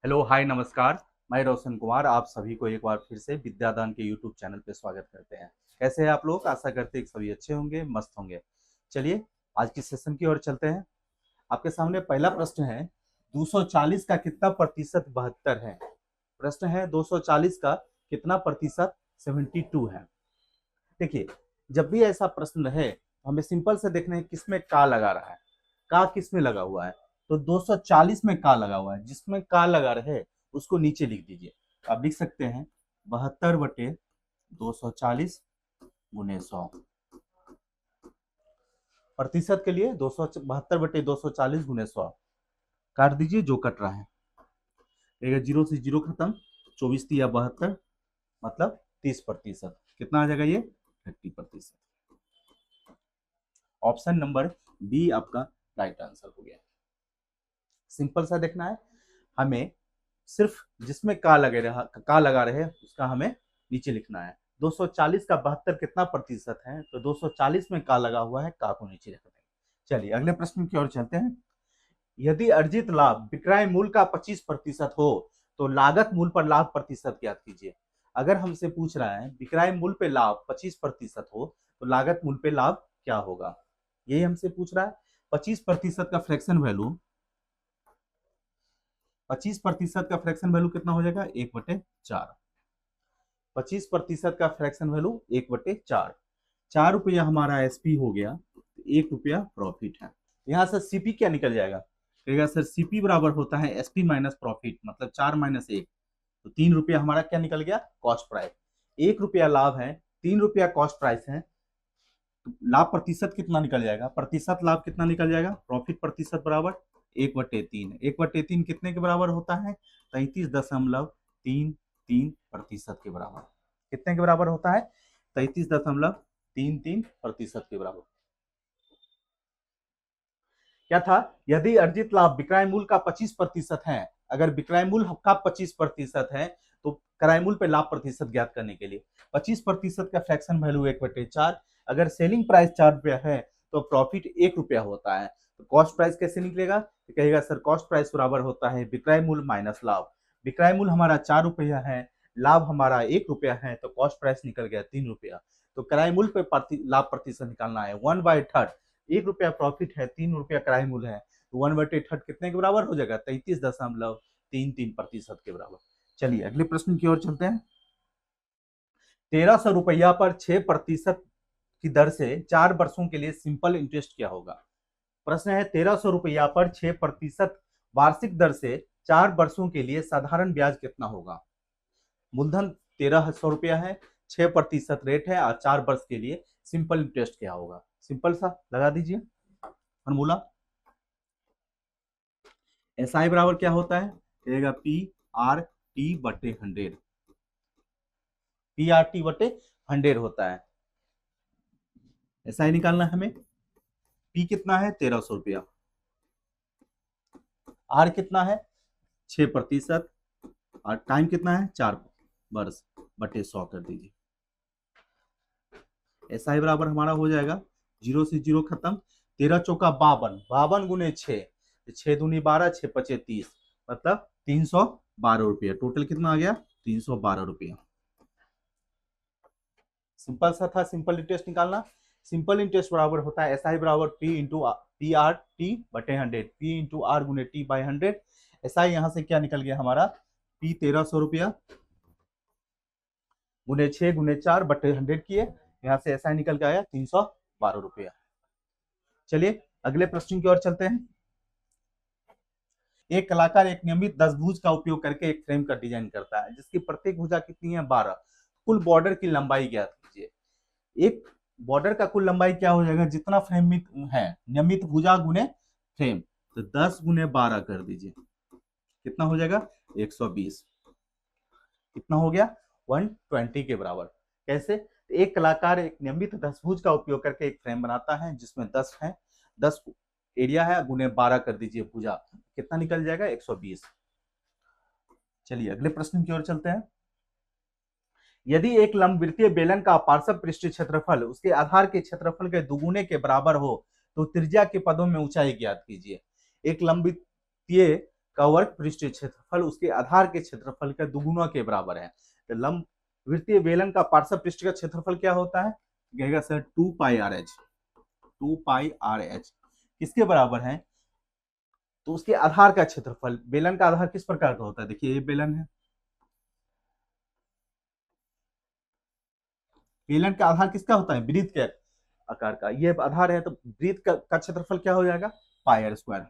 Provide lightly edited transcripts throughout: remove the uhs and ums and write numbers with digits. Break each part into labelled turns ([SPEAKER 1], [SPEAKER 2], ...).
[SPEAKER 1] Hello hi नमस्कार। मैं रोशन कुमार आप सभी को एक बार फिर से विद्यादान के यूट्यूब चैनल पे स्वागत करते हैं। कैसे हैं आप लोग? आशा करते हैं कि सभी अच्छे होंगे, मस्त होंगे। चलिए आज की सेशन की ओर चलते हैं। आपके सामने पहला प्रश्न है, 240 का कितना प्रतिशत 72 है? प्रश्न है 240 का कितना प्रतिशत 72 है। देखिए, जब भी ऐसा प्रश्न रहे तो हमें सिंपल से देखना है किसमें का लगा रहा है। का किस में लगा हुआ है? तो 240 में का लगा हुआ है। जिसमें का लगा रहे उसको नीचे लिख दीजिए। आप लिख सकते हैं 72/240 गुने 100। प्रतिशत के लिए 272/240 गुने 100 काट दीजिए जो कट रहा है। एक जीरो से जीरो खत्म, 24 या 72 मतलब 30%। कितना आ जाएगा ये? 30%। ऑप्शन नंबर बी आपका राइट आंसर हो गया। सिंपल सा देखना है हमें, सिर्फ जिसमें का लगा रहे उसका हमें नीचे लिखना है। 240 का 72 कितना प्रतिशत है? तो 240 में का लगा हुआ है, का को नीचे लिख देंगे। चलिए अगले प्रश्न की ओर चलते हैं। यदि अर्जित लाभ विक्रय मूल्य का 25% हो तो लागत मूल्य पर लाभ प्रतिशत ज्ञात कीजिए। अगर हमसे पूछ रहा है विक्रय मूल्य पे लाभ 25% हो तो लागत मूल्य पे लाभ क्या होगा, यही हमसे पूछ रहा है। 25% का फ्रैक्शन वैल्यू 25% का फ्रैक्शन वैल्यू कितना हो जाएगा? 1/4। 25% का फ्रैक्शन वैल्यू 1/4। 4 रुपया हमारा एसपी हो गया, 1 रुपया प्रॉफिट है। यहां से सीपी क्या निकल जाएगा? कहेगा सर सीपी बराबर होता है एसपी माइनस प्रॉफिट, मतलब 4 माइनस 1। तो 3 रुपया हमारा क्या निकल गया? Cost price. 1 रुपया लाभ है, 3 रुपया कॉस्ट प्राइस है। तो लाभ प्रतिशत कितना निकल जाएगा? प्रतिशत लाभ कितना निकल जाएगा? प्रॉफिट प्रतिशत बराबर 1/3। 1/3 कितने के बराबर होता है? 33.33% के बराबर। कितने के बराबर होता है? 33.33% के बराबर। क्या था? यदि अर्जित लाभ विक्रय मूल्य का 25% है, अगर विक्रय मूल्य का 25% है तो क्रय मूल्य पे लाभ प्रतिशत ज्ञात करने के लिए 25% का फ्रैक्शन वैल्यू 1/4। अगर सेलिंग प्राइस 4 रुपया है तो प्रॉफिट 1 रुपया होता है। तो कॉस्ट प्राइस कैसे निकलेगा? तो कहेगा सर कॉस्ट प्राइस बराबर होता है विक्रय मूल्य माइनस लाभ। विक्रय मूल्य हमारा 4 रुपया है, लाभ हमारा 1 रुपया है, तो कॉस्ट प्राइस निकल गया 3 रुपया। तो क्रय मूल्य पे लाभ प्रतिशत निकालना है 1/3। 1 रुपया प्रॉफिट है, 3 रुपया क्रय मूल्य है, तो 1/3 कितने के बराबर हो जाएगा? 33.33% के बराबर। चलिए अगले प्रश्न की ओर चलते हैं। 1300 रुपया पर 6% की दर से 4 वर्षों के लिए सिंपल इंटरेस्ट क्या होगा? प्रश्न है 1300 रुपया पर 6% वार्षिक दर से 4 वर्षों के लिए साधारण ब्याज कितना होगा? मूलधन 1300 रुपया है, 6% रेट है और 4 वर्ष के लिए सिंपल इंटरेस्ट क्या होगा? सिंपल सा लगा दीजिए फॉर्मूला। एसआई बराबर क्या होता है? कहेगा PRT/100। PRT/100 होता है। एसआई निकालना है हमें। पी कितना है? 1300 रुपया। आर कितना है? 6%। और टाइम कितना है? 4 वर्ष/100 कर दीजिए। एसआई बराबर हमारा हो जाएगा, जीरो से जीरो खत्म, 13 चौका 52, 52 गुने 6, 6 दूनी 12, 6 पचे 30, मतलब 312 रुपया। टोटल कितना आ गया? 312 रुपया। सिंपल सा था सिंपल इंटरेस्ट निकालना। सिंपल इंटरेस्ट बराबर होता है एसआई बराबर P/RT/100, P/R गुने T/100। एसआई यहां से क्या निकल गया हमारा? P 1300 रुपया गुने 6 गुने 4/100 किए, यहाँ से एसआई निकल के आया 312 रुपया। चलिए अगले प्रश्न की ओर चलते हैं। एक कलाकार एक नियमित 10 भुज का उपयोग करके एक फ्रेम का डिजाइन करता है जिसकी प्रत्येक भुजा कितनी है? 12। कुल बॉर्डर की लंबाई ज्ञात कीजिए। एक बॉर्डर का कुल लंबाई क्या हो जाएगा? जितना फ्रेम है, नियमित भुजा गुने फ्रेम, तो 10 गुने 12 कर दीजिए। कितना हो जाएगा? 120। कितना हो गया? 120 के बराबर। कैसे? एक कलाकार एक नियमित 10 भुज का उपयोग करके एक फ्रेम बनाता है जिसमें 10 है, 10 एरिया है, गुने 12 कर दीजिए भुजा, कितना निकल जाएगा? 120। चलिए अगले प्रश्न की ओर चलते हैं। यदि एक लंबवृत्तीय बेलन का पार्श्व पृष्ठीय क्षेत्रफल उसके आधार के क्षेत्रफल के दुगुने के बराबर हो तो त्रिज्या के पदों में ऊंचाई ज्ञात कीजिए। एक लंबवृत्तीय का वर्ग पृष्ठीय क्षेत्रफल उसके आधार के क्षेत्रफल के दुगुना के बराबर है। तो लंब वृत्तीय बेलन का पार्श्व पृष्ठ का क्षेत्रफल क्या होता है? कहेगा सर 2 पाई आर एच। 2 पाई आर एच किसके बराबर है? तो उसके आधार का क्षेत्रफल, बेलन का आधार किस प्रकार का होता है? देखिए ये बेलन है, बेलन का आधार किसका होता है? वृत्त के आकार का। ये आधार है तो वृत्त का क्षेत्रफल क्या हो जाएगा? पाई आर स्क्वायर।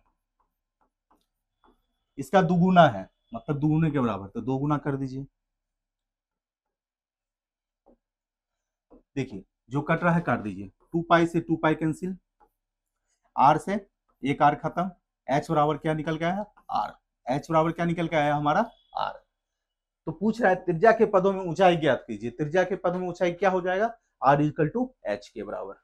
[SPEAKER 1] इसका दुगुना है, मतलब दुगुने के बराबर, तो दो गुना कर दीजिए। देखिए जो कट रहा है काट दीजिए। 2 पाई से 2 पाई कैंसिल, आर से एक आर खत्म, एच बराबर क्या निकल के आया? आर। एच बराबर क्या निकल के आया हमारा? आर। तो पूछ रहा है त्रिज्या के पदों में ऊंचाई ज्ञात कीजिए। त्रिज्या के पदों में ऊंचाई क्या हो जाएगा? आर इक्वल टू एच के बराबर।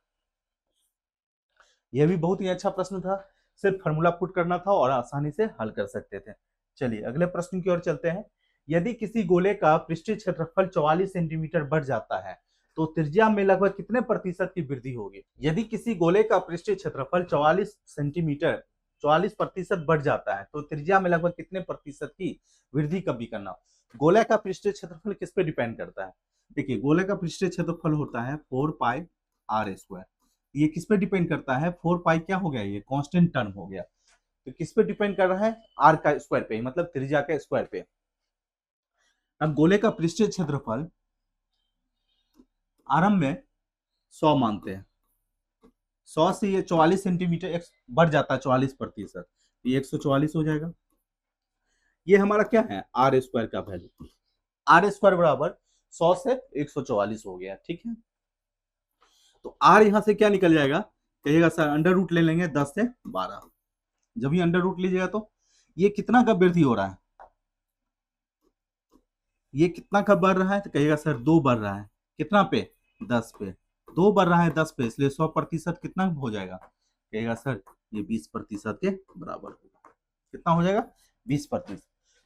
[SPEAKER 1] यह भी बहुत ही अच्छा प्रश्न था, सिर्फ फॉर्मूला पुट करना था और आसानी से हल कर सकते थे। चलिए अगले प्रश्न की ओर चलते हैं। यदि किसी गोले का पृष्ठीय क्षेत्रफल 44 सेंटीमीटर बढ़ जाता है तो त्रिज्या में लगभग कितने प्रतिशत की वृद्धि होगी? यदि किसी गोले का पृष्ठीय क्षेत्रफल 44 सेंटीमीटर 44% बढ़ जाता है तो त्रिज्या में लगभग कितने प्रतिशत की वृद्धि कभी करना? गोले का पृष्ठीय क्षेत्रफल किस पे डिपेंड करता है? देखिए गोले का पृष्ठीय क्षेत्रफल होता है 4 पाई आर स्क्वायर। ये किस पे डिपेंड करता है? 4 पाई क्या हो गया? ये कांस्टेंट टर्म हो गया। तो किस पे डिपेंड कर रहा है? आर का स्क्वायर पे, मतलब त्रिज्या का स्क्वायर पे। अब गोले का पृष्ठीय क्षेत्रफल आरंभ में 100 मानते हैं। 100 से ये 44 सेंटीमीटर बढ़ जाता है 44%, ये 144 हो जाएगा। ये हमारा क्या है? आर स्क्वायर का वैल्यू। आर स्क्वायर बराबर 100 से 144 हो गया, ठीक है। तो आर यहां से क्या निकल जाएगा? कहिएगा सर अंडर रूट ले लेंगे 10 से 12। जब ये अंडर रूट लीजिएगा तो ये कितना का वृद्धि हो रहा है? ये कितना का बढ़ रहा है? तो कहिएगा सर 2 बढ़ रहा है। कितना पे? 10 पे। 2 बढ़ रहा है 10 पे, इसलिए 100% कितना हो जाएगा? कहेगा सर ये 20% के बराबर होगा। कितना हो जाएगा? 20%।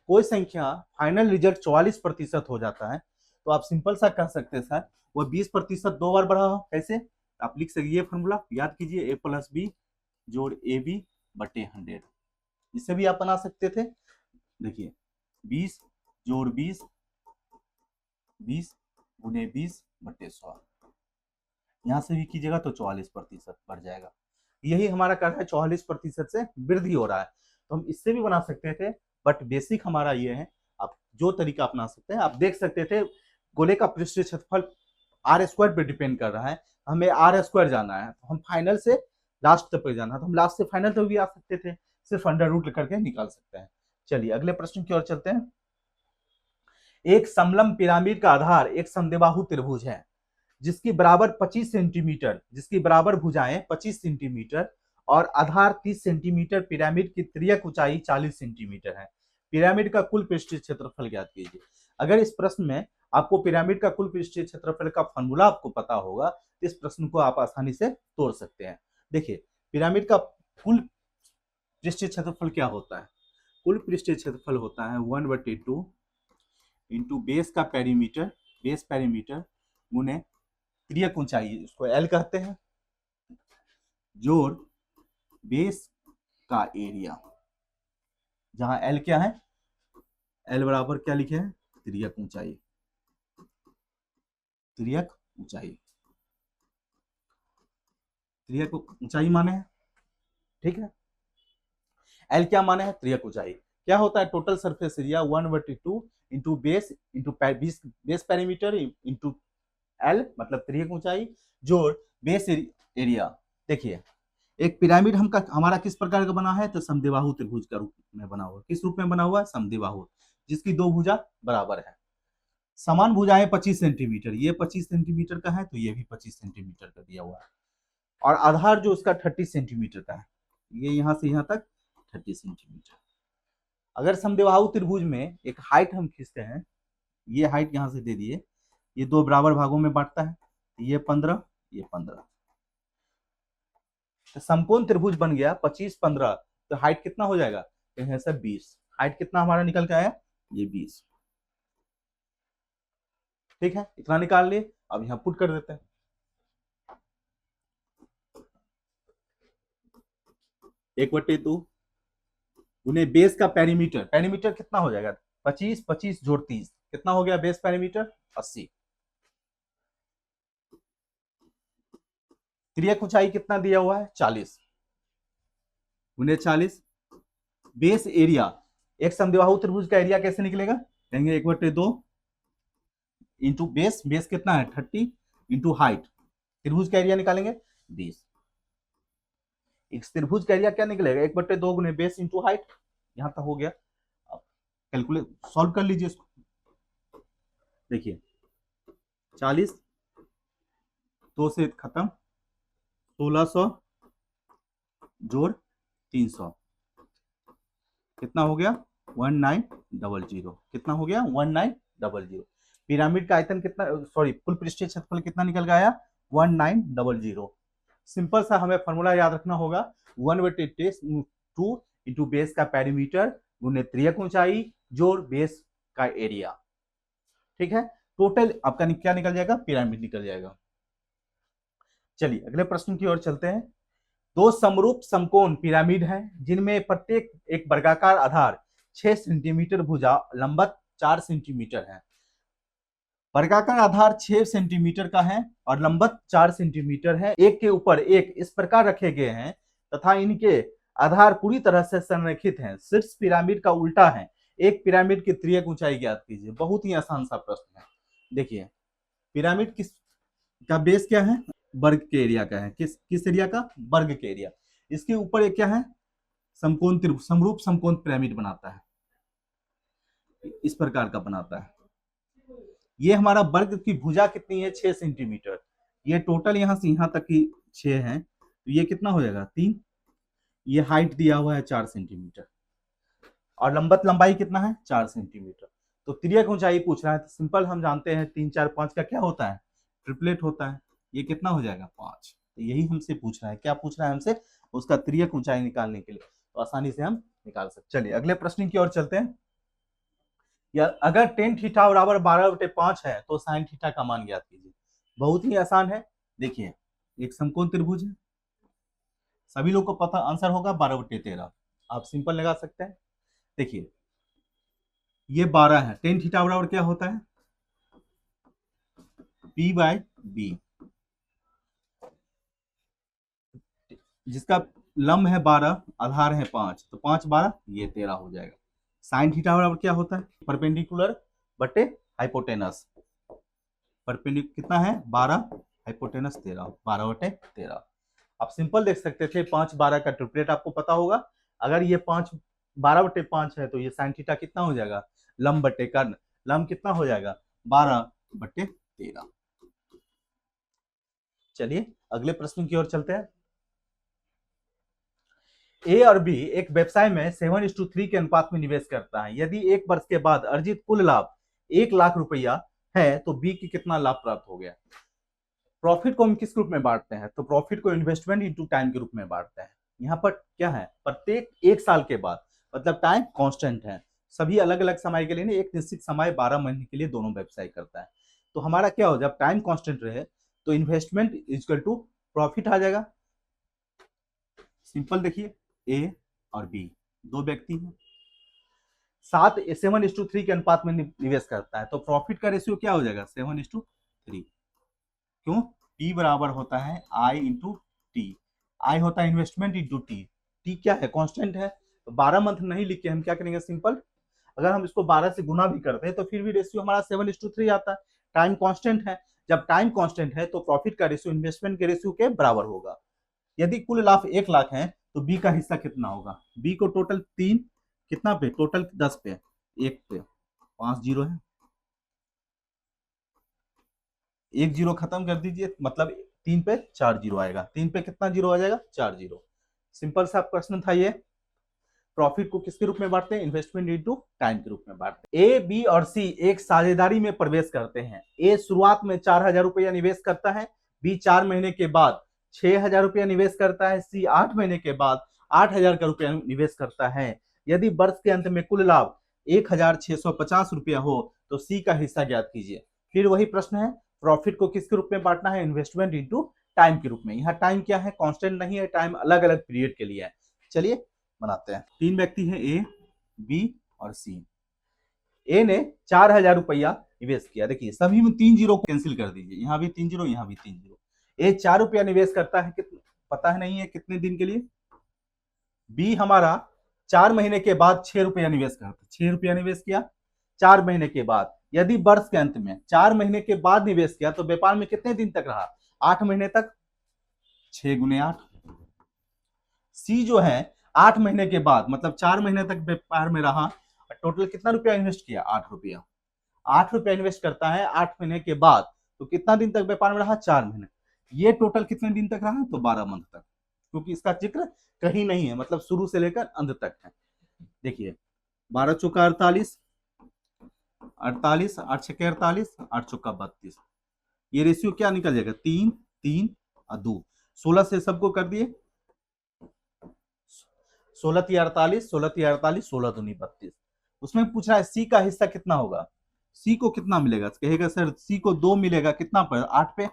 [SPEAKER 1] कोई संख्या फाइनल रिजल्ट 44% हो जाता है तो आप सिंपल सा कह सकते हैं सर वो 20% 2 बार बढ़ा हो। कैसे? आप लिख सकते, ये फॉर्मूला याद कीजिए, a + b जोड़ ab बटे 100। इससे भी आप बना सकते थे। देखिए 20 जोड़ 20 20 गुने 20 बटे 100, यहां से भी कीजिएगा तो 44% बढ़ जाएगा। यही हमारा कर रहा है 44% से वृद्धि हो रहा है। तो हम इससे भी बना सकते थे, बट बेसिक हमारा ये है। आप जो तरीका अपना सकते हैं, आप देख सकते थे गोले का पृष्ठीय क्षेत्रफल आर स्क्वायर पे डिपेंड कर रहा है, हमें आर स्क्वायर जाना है तो हम फाइनल से लास्ट तक जाना है तो हम लास्ट से फाइनल तक भी आ सकते थे, सिर्फ अंडर रूट करके निकाल सकते हैं। चलिए अगले प्रश्न की ओर चलते हैं। एक समलंब पिरामिड का आधार एक समद्विबाहु त्रिभुज है जिसकी बराबर 25 सेंटीमीटर, जिसकी बराबर भुजाएं 25 सेंटीमीटर और आधार 30 सेंटीमीटर, पिरामिड की तिर्यक ऊंचाई 40 सेंटीमीटर है। पिरामिड का कुल पृष्ठीय क्षेत्रफल ज्ञात कीजिए। अगर इस प्रश्न में आपको पिरामिड का कुल पृष्ठीय क्षेत्रफल का फॉर्मूला आपको पता होगा तो इस प्रश्न को आप आसानी से तोड़ सकते हैं। देखिए पिरामिड का कुल पृष्ठीय क्षेत्रफल क्या होता है? कुल पृष्ठीय क्षेत्रफल होता है 1/2 इंटू बेस का पेरीमीटर, बेस पेरीमीटर गुने तिर्यक ऊंचाई, इसको एल कहते हैं, जोड़ बेस का एरिया, जहां एल क्या है? एल बराबर क्या लिखे हैं? तिर्यक ऊंचाई। तिर्यक ऊंचाई, तिर्यक ऊंचाई माने है, ठीक है। एल क्या माने है? तिर्यक ऊंचाई। क्या होता है? Total surface area 1/2 into base into base perimeter into L मतलब तिर्यक ऊंचाई जोड़ बेस एरिया। देखिए एक पिरामिड हमारा किस प्रकार का बना है? तो समद्विबाहु त्रिभुज का रूप में बना हुआ। किस रूप में बना हुआ है? समद्विबाहु, जिसकी दो भुजा बराबर है। समान भुजाएं 25 सेंटीमीटर, ये 25 सेंटीमीटर का है तो ये भी 25 सेंटीमीटर का दिया हुआ है। और आधार जो उसका 30 सेंटीमीटर का है, ये यहां से यहां तक 30 सेंटीमीटर। अगर समद्विबाहु त्रिभुज में एक हाइट हम खींचते हैं, ये हाइट यहां से दे दिए, ये दो बराबर भागों में बांटता है, ये 15 ये 15, तो समकोण त्रिभुज बन गया 25-15। तो हाइट कितना हो जाएगा? तो सर 20। हाइट कितना हमारा निकल के आया? ये 20, ठीक है। इतना निकाल लिए, अब यहां पुट कर देते हैं। एक बटे 2 गुने बेस का पेरीमीटर, पेरीमीटर कितना हो जाएगा 25, 25 जोड़ 30 कितना हो गया बेस पेरीमीटर 80। तिर्यक ऊंचाई कितना दिया हुआ है 40 गुने 40। बेस एरिया, एक समद्विबाहु त्रिभुज का एरिया कैसे निकलेगा, कहेंगे 1/2 इंटू बेस, बेस कितना है 30 इंटू हाइट, त्रिभुज का एरिया निकालेंगे 20। इस त्रिभुज का एरिया क्या निकलेगा 1/2 गुने बेस इंटू हाइट, यहां तक हो गया। अब कैलकुलेट सॉल्व कर लीजिए इसको, देखिए 40 2 से खत्म, 1600 जोड़ 300 कितना हो गया 1900, कितना हो गया 1900। पिरामिड का आयतन कितना, सॉरी कुल पृष्ठीय क्षेत्रफल कितना निकल गया 1900। सिंपल सा हमें फॉर्मूला याद रखना होगा 1/2 इंटू बेस का पेरीमीटर गुने त्रियक ऊंचाई जोड़ बेस का एरिया, ठीक है। टोटल आपका क्या निकल जाएगा पिरामिड निकल जाएगा। चलिए अगले प्रश्न की ओर चलते हैं। दो समरूप समकोण पिरामिड हैं जिनमें प्रत्येक एक वर्गाकार आधार 6 सेंटीमीटर भुजा लंबत 4 सेंटीमीटर है। वर्गाकार आधार 6 सेंटीमीटर का है और लंबत 4 सेंटीमीटर है, एक के ऊपर एक इस प्रकार रखे गए हैं तथा इनके आधार पूरी तरह से संरेखित हैं। शीर्ष पिरामिड का उल्टा है, एक पिरामिड की त्रियक ऊंचाई ज्ञात कीजिए। बहुत ही आसान सा प्रश्न है। देखिए पिरामिड किस का बेस क्या है वर्ग के एरिया का है, किस एरिया का वर्ग के एरिया, इसके ऊपर एक क्या है समकोण त्रिभुज, समरूप समकोण पिरामिड बनाता है, इस प्रकार का बनाता है। ये हमारा वर्ग की भुजा कितनी है 6 सेंटीमीटर, ये टोटल यहां से यहां तक की 6 है, तो ये कितना हो जाएगा 3। ये हाइट दिया हुआ है 4 सेंटीमीटर और लंबत लंबाई कितना है 4 सेंटीमीटर। तो तिर्यक ऊंचाई पूछ रहा है तो सिंपल हम जानते हैं 3 4 5 का क्या होता है ट्रिपलेट होता है, ये कितना हो जाएगा 5। तो यही हमसे पूछ रहा है, क्या पूछ रहा है हमसे उसका तिर्यक ऊंचाई निकालने के लिए, तो आसानी से हम निकाल सकते। चलिए अगले प्रश्न की ओर चलते हैं। या अगर टेन थीटा बराबर 12/5 है तो साइन थीटा का मान ज्ञात कीजिए। बहुत ही आसान है, देखिए एक समकोण त्रिभुज है, सभी लोग को पता आंसर होगा 12/13, आप सिंपल लगा सकते हैं। देखिए ये 12 है, टेन थीटा बराबर क्या होता है p/b, जिसका लंब है 12 आधार है 5, तो 5 12 ये 13 हो जाएगा। साइन थीटा बराबर क्या होता है परपेंडिकुलर बटे हाइपोटेनस, परपेंडिकुलर कितना है 12 हाइपोटेनस 13, 12/13। आप सिंपल देख सकते थे 5 12 का ट्रिपलेट आपको पता होगा। अगर ये 5 12/5 है तो ये साइन थीटा कितना हो जाएगा लंब बटे कर्ण, लंब कितना हो जाएगा 12/13। चलिए अगले प्रश्न की ओर चलते हैं। ए और बी एक व्यवसाय में 7:3 के अनुपात में निवेश करता है। यदि 1 वर्ष के बाद अर्जित कुल लाभ 1 लाख रुपया है तो बी की कितना लाभ प्राप्त हो गया। प्रॉफिट को हम किस रूप में बांटते हैं, तो प्रॉफिट को इन्वेस्टमेंट इनटू टाइम के रूप में बांटते हैं। यहाँ पर क्या है प्रत्येक 1 साल के बाद, मतलब टाइम कांस्टेंट है, सभी अलग अलग समय के लिए नहीं, एक निश्चित समय 12 महीने के लिए दोनों व्यवसाय करता है। तो हमारा क्या हो जब टाइम कांस्टेंट रहे तो इन्वेस्टमेंट इक्वल टू प्रॉफिट आ जाएगा। सिंपल देखिए ए और बी दो व्यक्ति हैं, 7:3 के अनुपात में निवेश करता है, तो प्रॉफिट का रेशियो क्या हो जाएगा 7:3। क्यों P बराबर होता है I इंटू टी, आई होता है इन्वेस्टमेंट इंटू टी, टी क्या है कांस्टेंट है। तो 12 मंथ नहीं लिख के हम क्या करेंगे सिंपल, अगर हम इसको 12 से गुना भी करते हैं तो फिर भी रेशियो हमारा 7:3 आता है। टाइम कांस्टेंट है, जब टाइम कांस्टेंट है तो प्रॉफिट का रेशियो इन्वेस्टमेंट के रेशियो के बराबर होगा। यदि कुल लाभ 1 लाख है तो बी का हिस्सा कितना होगा, बी को टोटल 3 कितना पे टोटल 10 पे 1 पे 5 जीरो है, 1 जीरो खत्म कर दीजिए, मतलब 3 पे 4 जीरो आएगा, 3 पे कितना जीरो आ जाएगा 4 जीरो। सिंपल सा प्रश्न था ये। प्रॉफिट को किसके रूप में बांटते हैं इन्वेस्टमेंट इनटू टाइम के रूप में बांटते हैं। ए बी और सी एक साझेदारी में प्रवेश करते हैं। ए शुरुआत में 4,000 रुपया निवेश करता है, बी 4 महीने के बाद 6,000 रुपया निवेश करता है, सी 8 महीने के बाद 8,000 का रुपया निवेश करता है। यदि वर्ष के अंत में कुल लाभ 1,650 रुपया हो तो सी का हिस्सा ज्ञात कीजिए। फिर वही प्रश्न है, प्रॉफिट को किसके रूप में बांटना है इन्वेस्टमेंट इनटू टाइम के रूप में। यहाँ टाइम क्या है कांस्टेंट नहीं है, टाइम अलग अलग पीरियड के लिए है। चलिए बनाते हैं। 3 व्यक्ति हैं, ए, बी और सी। ए ने 4,000 रुपया निवेश किया। देखिए सभी में 3 जीरो को कैंसिल कर दीजिए, यहाँ भी 3 जीरो, यहाँ भी 3 जीरो। ए 4 रुपया निवेश करता है, कितना पता है नहीं है कितने दिन के लिए। बी हमारा 4 महीने के बाद 6 रुपया निवेश करता है, 6 रुपया निवेश किया 4 महीने के बाद। यदि वर्ष के अंत में 4 महीने के बाद निवेश किया तो व्यापार में कितने दिन तक रहा, 8 महीने तक, 6 गुने 8। सी जो है 8 महीने के बाद, मतलब 4 महीने तक व्यापार में रहा, टोटल कितना रुपया इन्वेस्ट किया, 8 रुपया। 8 रुपया इन्वेस्ट करता है 8 महीने के बाद, तो कितना दिन तक व्यापार में रहा, 4 महीने। ये टोटल कितने दिन तक रहा, तो 12 मंथ तक, क्योंकि इसका जिक्र कहीं नहीं है, मतलब शुरू से लेकर अंत तक है। देखिए 12 चौका 48, 48, 8 छक्के 48, 8 चौका 32। ये रेशियो क्या निकल जाएगा, 3 3 और 2। 16 से सबको कर दिए, 16 3 48, 16 3 48, 16 दूनी 32। उसमें पूछ रहा है सी का हिस्सा कितना होगा, सी को कितना मिलेगा, कहेगा सर सी को 2 मिलेगा, कितना पर, 8 पे,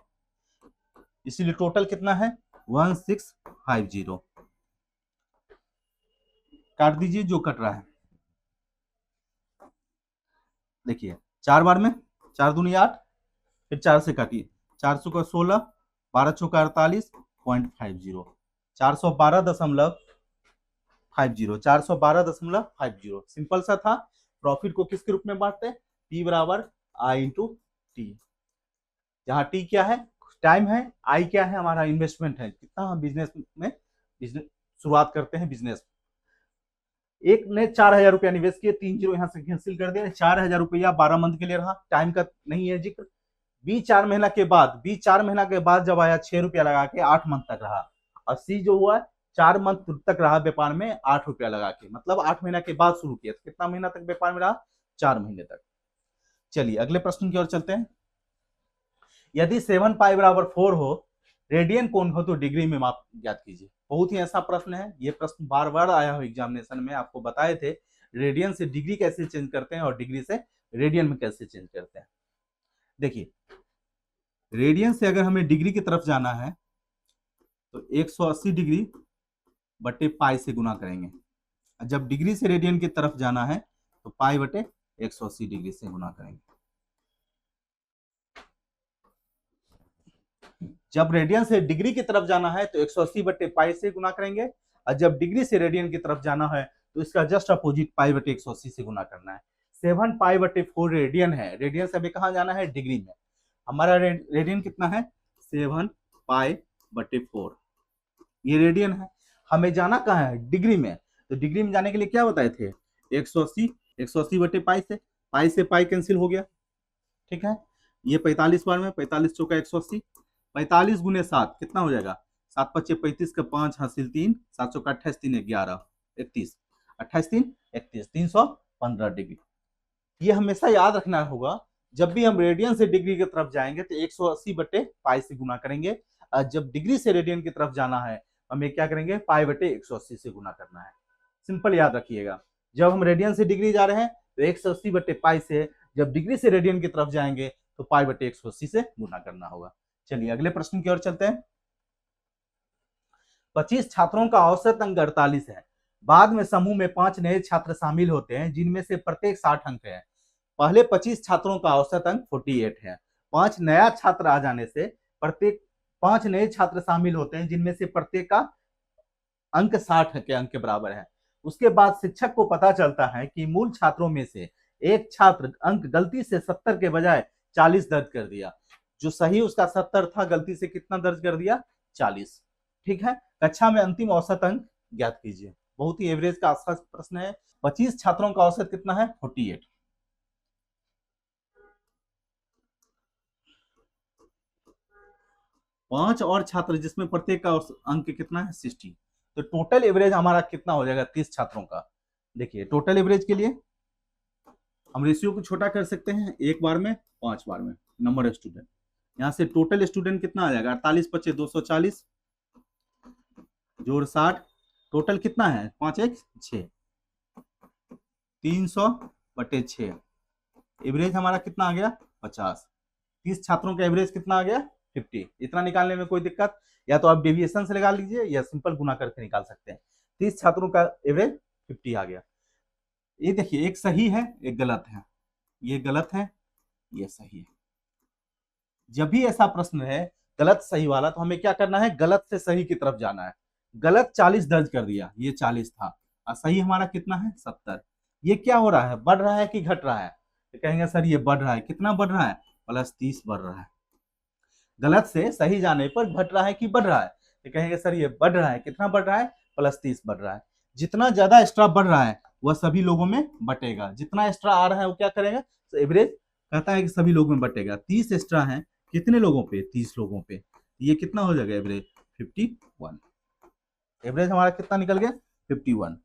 [SPEAKER 1] इसीलिए टोटल कितना है 1650। काट दीजिए जो कट रहा है। देखिए 4 बार में 4 दूनी 8, फिर 4 से काटिए, 400 का 16, 12 चौका 48.50, 412.50, 412.50। सिंपल सा था। प्रॉफिट को किसके रूप में बांटते हैं, P बराबर I इंटू टी, जहां टी क्या है, टाइम है, आई क्या है, हमारा इन्वेस्टमेंट है, कितना हम बिजनेस में शुरुआत करते हैं बिजनेस। एक ने 4,000 रुपया निवेश किए, 3 जीरो यहाँ से कैंसिल कर दिया, 4,000 रुपया 12 मंथ के लिए रहा, टाइम का नहीं है जिक्र। बी 4 महीना के बाद, बी 4 महीना के बाद जब आया 6 रुपया लगा के 8 मंथ तक रहा, और सी जो हुआ 4 मंथ तक रहा व्यापार में 8 रुपया लगा के, मतलब 8 महीना के बाद शुरू किया, तो कितना महीना तक व्यापार में रहा, 4 महीने तक। चलिए अगले प्रश्न की ओर चलते हैं। यदि 7 पाई बराबर 4 हो, रेडियन कोण हो तो डिग्री में माप ज्ञात कीजिए। बहुत ही ऐसा प्रश्न है, ये प्रश्न बार बार आया हो एग्जामिनेशन में, आपको बताए थे रेडियन से डिग्री कैसे चेंज करते हैं और डिग्री से रेडियन में कैसे चेंज करते हैं। देखिए रेडियन से अगर हमें डिग्री की तरफ जाना है तो 180 डिग्री बटे पाई से गुना करेंगे, जब डिग्री से रेडियन की तरफ जाना है तो पाई बटे 180 डिग्री से गुना करेंगे। जब रेडियन से डिग्री की तरफ जाना है तो 180 बटे पाई से गुना करेंगे, और जब डिग्री से रेडियन की तरफ जाना है तो इसका जस्ट अपोजिट पाई बटे 180 से गुना करना है। 7 पाई बटे 4 रेडियन है, रेडियन से हमें कहाँ जाना है, डिग्री में। हमारा रेडियन कितना है, 7 पाई बटे 4, ये रेडियन है। हमें जाना कहाँ है, डिग्री में, तो डिग्री में जाने के लिए क्या बताए थे, 180, 180 बटे पाई से पाई कैंसिल हो गया, ठीक है। ये 45 बार में, 45 चौका 180, 45 गुने 7 कितना हो जाएगा, 7 पच्चे 35 का 5 हासिल 3, 7 चौका 28 3 11 31, 28 3 31, 315 डिग्री। ये हमेशा याद रखना होगा, जब भी हम रेडियन से डिग्री की तरफ जाएंगे तो 180 बटे पाई से गुना करेंगे, और जब डिग्री से रेडियन की तरफ जाना है हमें क्या करेंगे, पाई बटे 180 से गुना करना है। सिंपल याद रखिएगा, जब हम रेडियन से डिग्री जा रहे हैं तो 180 बटे पाई से, जब डिग्री से रेडियन की तरफ जाएंगे तो पाई बटे 180 से गुना करना होगा। चलिए अगले प्रश्न की ओर चलते हैं। 25 छात्रों का औसत अंक 48 है। बाद में समूह में 5 नए छात्र शामिल होते हैं जिनमें से प्रत्येक 60 अंक है। पहले 25 छात्रों का औसत अंक 48 है। 5 नया छात्र आ जाने से प्रत्येक 5 नए छात्र शामिल होते हैं जिनमें से प्रत्येक का अंक 60 के अंक के बराबर है। उसके बाद शिक्षक को पता चलता है कि मूल छात्रों में से एक छात्र अंक गलती से 70 के बजाय 40 दर्ज कर दिया। जो सही उसका 70 था, गलती से कितना दर्ज कर दिया, 40। ठीक है। कक्षा में अंतिम औसत अंक ज्ञात कीजिए। बहुत ही एवरेज का आसपास प्रश्न है। 25 छात्रों का औसत कितना है, 48। 5 और छात्र जिसमें प्रत्येक का अंक कितना है, 60। तो टोटल एवरेज हमारा कितना हो जाएगा, 30 छात्रों का। देखिए टोटल एवरेज के लिए हम रेशियो को छोटा कर सकते हैं, 1 बार में 5 बार में नंबर ऑफ स्टूडेंट। यहाँ से टोटल स्टूडेंट कितना आ जाएगा, 48 पच्चे 240 जोड़ 60, टोटल कितना है, 5 1 6, 300 बटे 6। एवरेज हमारा कितना आ गया, 50। 30 छात्रों का एवरेज कितना आ गया, 50। इतना निकालने में कोई दिक्कत, या तो आप डेविएशन से लगा लीजिए या सिंपल गुना करके निकाल सकते हैं। 30 छात्रों का एवरेज 50 आ गया। ये देखिए, एक सही है एक गलत है, ये गलत है ये सही है। जब भी ऐसा प्रश्न है गलत सही वाला, तो हमें क्या करना है, गलत से सही की तरफ जाना है। गलत 40 दर्ज कर दिया, ये 40 था, और सही हमारा कितना है 70। ये क्या हो रहा है, बढ़ रहा है कि घट रहा है? तो कहेंगे सर ये बढ़ रहा है। कितना बढ़ रहा है, +30 बढ़ रहा है। गलत से सही जाने पर घट रहा है कि बढ़ रहा है? तो कहेंगे सर ये बढ़ रहा है। कितना बढ़ रहा है, +30 बढ़ रहा है। जितना ज्यादा एक्स्ट्रा बढ़ रहा है वह सभी लोगों में बटेगा। जितना एक्स्ट्रा आ रहा है वो क्या करेगा, तो एवरेज कहता है कि सभी लोगों में बटेगा। 30 एक्स्ट्रा है कितने लोगों पे, 30 लोगों पे। ये कितना हो जाएगा एवरेज, 51। एवरेज हमारा कितना निकल गया, 51।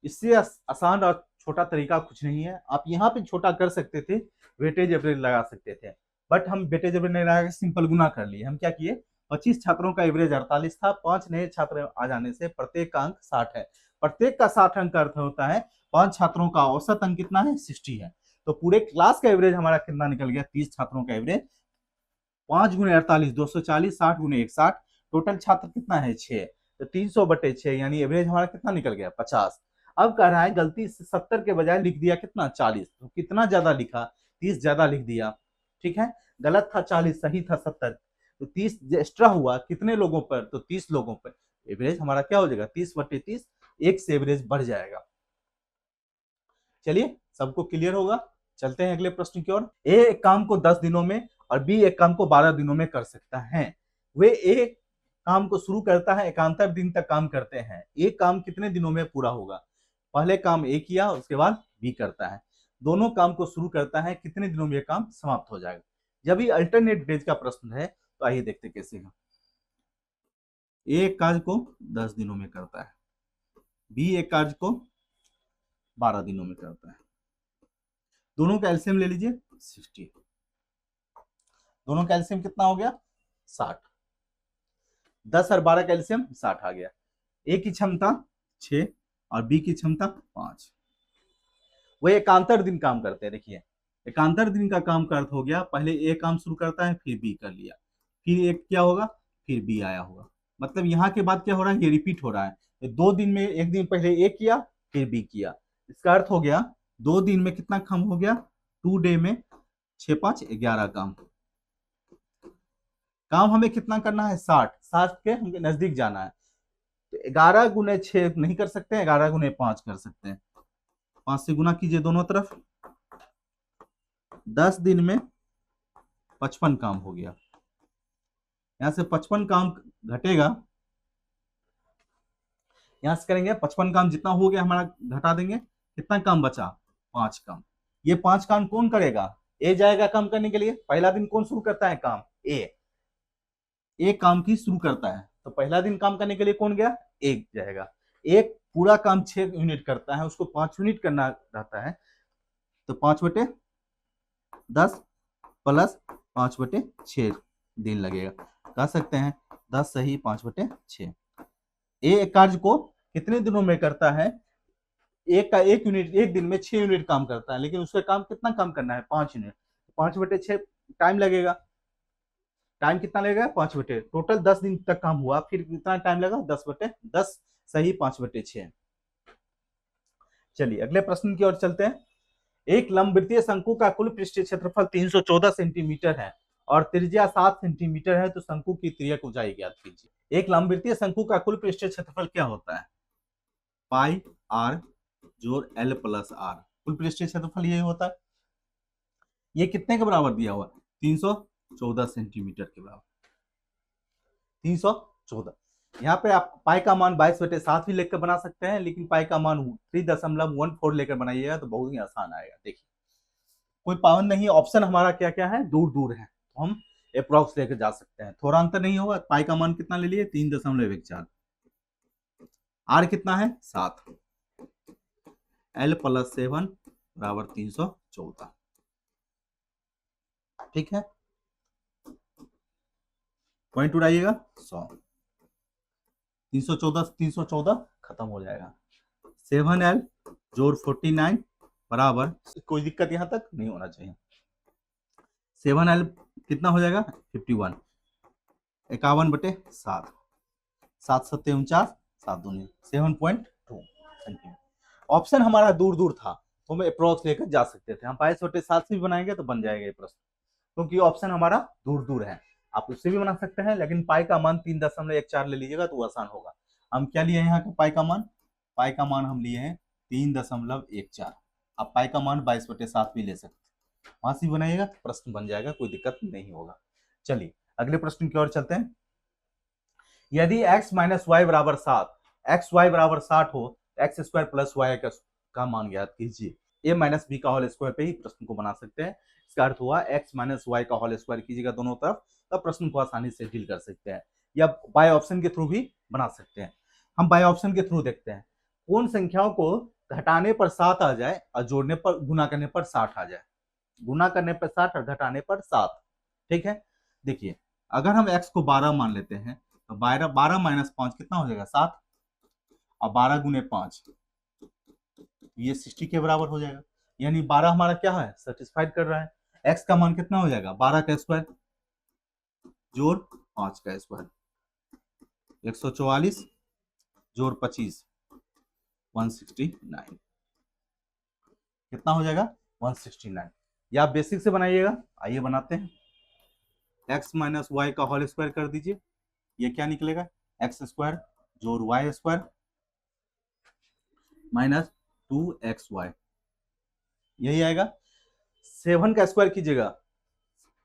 [SPEAKER 1] इससे आसान और छोटा तरीका कुछ नहीं है। आप यहाँ पे छोटा कर सकते थे, वेटेज एवरेज लगा सकते थे, बट हम वेटेज एवरेज नहीं लगा, सिंपल गुना कर लिए। हम क्या किए, 25 छात्रों का एवरेज 48 था, 5 नए छात्र आ जाने से प्रत्येक का अंक 60 है। प्रत्येक का 60 अंक का अर्थ होता है 5 छात्रों का औसत अंक कितना है, 60 है। तो पूरे क्लास का एवरेज हमारा कितना निकल गया, 30 छात्रों का एवरेज 5 गुणे 48 240, 60 गुणे 1 60, टोटल छात्र कितना है 6, तो 300/6 यानी एवरेज हमारा कितना निकल गया 50। अब कह रहा है गलती से 70 के बजाय लिख दिया कितना 40, तो कितना ज्यादा लिखा, 30 ज्यादा लिख दिया। ठीक है, गलत था 40, सही था 70, तो 30 एक्स्ट्रा हुआ कितने लोगों पर, तो 30 लोगों पर। एवरेज हमारा क्या हो जाएगा, 30/30, एक से एवरेज बढ़ जाएगा। चलिए सबको क्लियर होगा, चलते हैं अगले प्रश्न की ओर। ए एक काम को 10 दिनों में और बी एक काम को 12 दिनों में कर सकता है। वे ए काम को शुरू करता है, एकांतर दिन तक काम करते हैं। एक काम कितने दिनों में पूरा होगा? पहले काम ए किया, उसके बाद बी करता है। दोनों काम को शुरू करता है, कितने दिनों में यह काम समाप्त हो जाएगा? जब ये अल्टरनेट डेज का प्रश्न है तो आइए देखते कैसे है। ए एक कार्य को 10 दिनों में करता है, बी एक कार्य को 12 दिनों में करता है। दोनों का एलसीएम ले लीजिए 60। दोनों का एलसीएम कितना हो गया 60। 10 और 12 का एलसीएम 60 आ गया। ए की क्षमता 6 और बी की क्षमता 5। वो एकांतर दिन काम करते हैं। देखिए एकांतर दिन का काम का अर्थ हो गया, पहले ए काम शुरू करता है फिर बी कर लिया, फिर एक क्या होगा, फिर बी आया होगा। मतलब यहाँ के बाद क्या हो रहा है, ये रिपीट हो रहा है। 2 दिन में, एक दिन पहले ए किया फिर बी किया। इसका अर्थ हो गया 2 दिन में कितना काम हो गया, 2 डे में 6 5 11 काम। काम हमें कितना करना है 60, 60 के हमें नजदीक जाना है। तो 11 गुने 6 नहीं कर सकते, 11 गुने 5 कर सकते हैं। 5 से गुना कीजिए दोनों तरफ, 10 दिन में 55 काम हो गया। यहां से 55 काम घटेगा, यहां से करेंगे 55 काम जितना हो गया हमारा घटा देंगे, कितना काम बचा 5 काम। ये 5 काम कौन करेगा, ए जाएगा काम करने के लिए। पहला दिन कौन शुरू करता है काम, ए काम की शुरू करता है, तो पहला दिन काम करने के लिए कौन गया, एक जाएगा। एक पूरा काम 6 यूनिट करता है, उसको 5 यूनिट करना रहता है, तो 5/10 प्लस 5/6 दिन लगेगा। कह सकते हैं 10 सही 5/6। ए कार्य को कितने दिनों में करता है, एक का 1 यूनिट, एक दिन में 6 यूनिट काम करता है, लेकिन उसका काम कितना काम करना है 5 यूनिट, 5/6 टाइम लगेगा। टाइम कितना लगेगा 5/, टोटल 10 दिन तक काम हुआ, फिर कितना टाइम लगा 10/10 सही 5/6। चलिए अगले प्रश्न की ओर चलते हैं। एक लंबवृत्तीय शंकु का कुल पृष्ठीय क्षेत्रफल 314 सेंटीमीटर है और त्रिज्या 7 सेंटीमीटर है, तो शंकु की तिर्यक ऊंचाई ज्ञात कीजिए। एक लंबवृत्तीय शंकु का कुल पृष्ठीय क्षेत्रफल क्या होता है, पाई आर जोड़ एल प्लस आर। कुल पृष्ठीय क्षेत्रफल यही होता है। ये कितने के बराबर दिया हुआ, 314 सेंटीमीटर के बराबर, 314। यहाँ पे आप पाई का मान 22/7 भी लेकर बना सकते हैं, लेकिन पाई का मान 3.14 लेकर बनाइएगा तो बहुत ही आसान आएगा। देखिए कोई पाबंद नहीं, ऑप्शन हमारा क्या क्या है, दूर दूर है, तो हम अप्रोक्स लेकर जा सकते हैं। थोड़ा अंतर नहीं होगा। पाई का मान कितना ले लिए 3.14, आर कितना है 7, एल प्लस 7 बराबर 314। ठीक है, पॉइंट उड़ाइएगा 100, 314 खत्म हो जाएगा। 7L जोड़ 49 बराबर, कोई दिक्कत यहां तक नहीं होना चाहिए। 7L कितना हो जाएगा 51, 51/7, 7 7 49, 7 दूनी 7.2 सेंटीमीटर। ऑप्शन हमारा दूर दूर था तो हम अप्रोक्स लेकर जा सकते थे, हम 22/7 से भी बनाएंगे तो बन जाएगा ये प्रश्न, क्योंकि ऑप्शन हमारा दूर दूर है। आप उससे भी बना सकते हैं, लेकिन पाई का मान 3.14 ले लीजिएगा तो आसान होगा। हम क्या लिए यहाँ का पाई का मान? पाई का मान हम लिए हैं 3.14। आप पाई का मान 22/7 भी ले सकते हैं, वहां से बनाइएगा प्रश्न बन जाएगा, कोई दिक्कत नहीं होगा। चलिए अगले प्रश्न की ओर चलते हैं। यदि x माइनस वाई बराबर 7, एक्स वाई बराबर 60 हो, एक्स स्क्वायर प्लस वाई का मान ज्ञात कीजिए। ए माइनस बी का होल स्क्वायर पे ही प्रश्न को बना सकते हैं। इसका अर्थ हुआ x माइनस वाई का होल स्क्वायर कीजिएगा दोनों तरफ, तब प्रश्न को आसानी से डील कर सकते हैं, या बाय ऑप्शन के थ्रू भी बना सकते हैं। हम बाय ऑप्शन के थ्रू देखते हैं, कौन संख्याओं को घटाने पर 7 आ जाए और जोड़ने पर गुना करने पर 60 आ जाए। गुना करने पर 60 और घटाने पर 7। ठीक है, देखिए अगर हम x को 12 मान लेते हैं तो 12 माइनस 5 कितना हो जाएगा? 7। और 12 गुने 5 ये 60 के बराबर हो जाएगा, यानी 12 हमारा क्या है? सेटिस्फाइड कर रहा है। x का मान कितना हो जाएगा? 12 का स्क्वायर जोड़ 5 का स्क्वायर, 144 जोड़ 25 169 कितना हो जाएगा? 169। या आप बेसिक से बनाइएगा, आइए बनाते हैं। x माइनस वाई का होल स्क्वायर कर दीजिए, ये क्या निकलेगा? एक्स स्क्वायर जोड़ वाई स्क्वायर माइनस 2xy, यही आएगा। 7 का स्क्वायर कीजिएगा,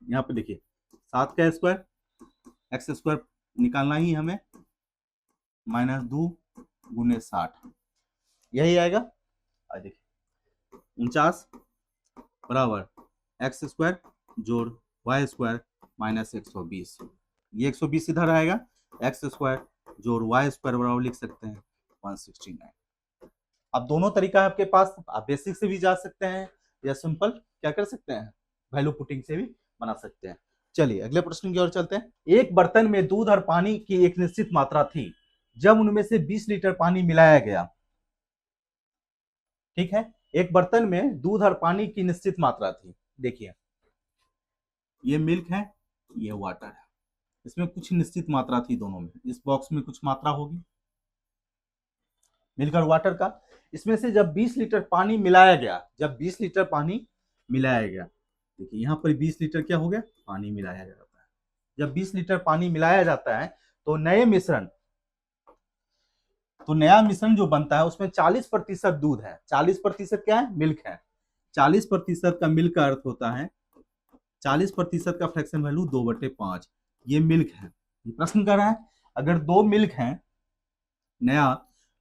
[SPEAKER 1] यहाँ पे देखिए 7 का स्क्वायर, एक्स स्क्वायर निकालना ही हमें, माइनस 2 गुने 60, यही आएगा। देखिए 49 बराबर एक्स स्क्वायर जोड़ वाई स्क्वायर माइनस 120, ये 120 इधर आएगा। एक्स स्क्वायर जोड़ वाई स्क्वायर बराबर लिख सकते हैं 169। अब दोनों तरीका है आपके पास, आप बेसिक से भी जा सकते हैं या सिंपल क्या कर सकते हैं, वैल्यू पुटिंग से भी बना सकते हैं। चलिए अगले प्रश्न की ओर चलते हैं। एक बर्तन में दूध और पानी की एक निश्चित मात्रा थी, जब उनमें से 20 लीटर पानी मिलाया गया। ठीक है, एक बर्तन में दूध और पानी की निश्चित मात्रा थी। देखिए ये मिल्क है, ये वाटर है, इसमें कुछ निश्चित मात्रा थी दोनों में। इस बॉक्स में कुछ मात्रा होगी मिल्क और वाटर का। इसमें से जब 20 लीटर पानी मिलाया गया, जब 20 लीटर पानी मिलाया गया, देखिए यहाँ पर 20 लीटर क्या हो गया? पानी मिलाया जाता है। जब 20 लीटर पानी मिलाया जाता है तो नया मिश्रण जो बनता है उसमें 40% दूध है। 40% क्या है? मिल्क है। 40% का मिल्क का अर्थ होता है 40% का फ्रैक्शन वैल्यू 2/5, ये मिल्क है। ये प्रश्न कर रहा है अगर 2 मिल्क है नया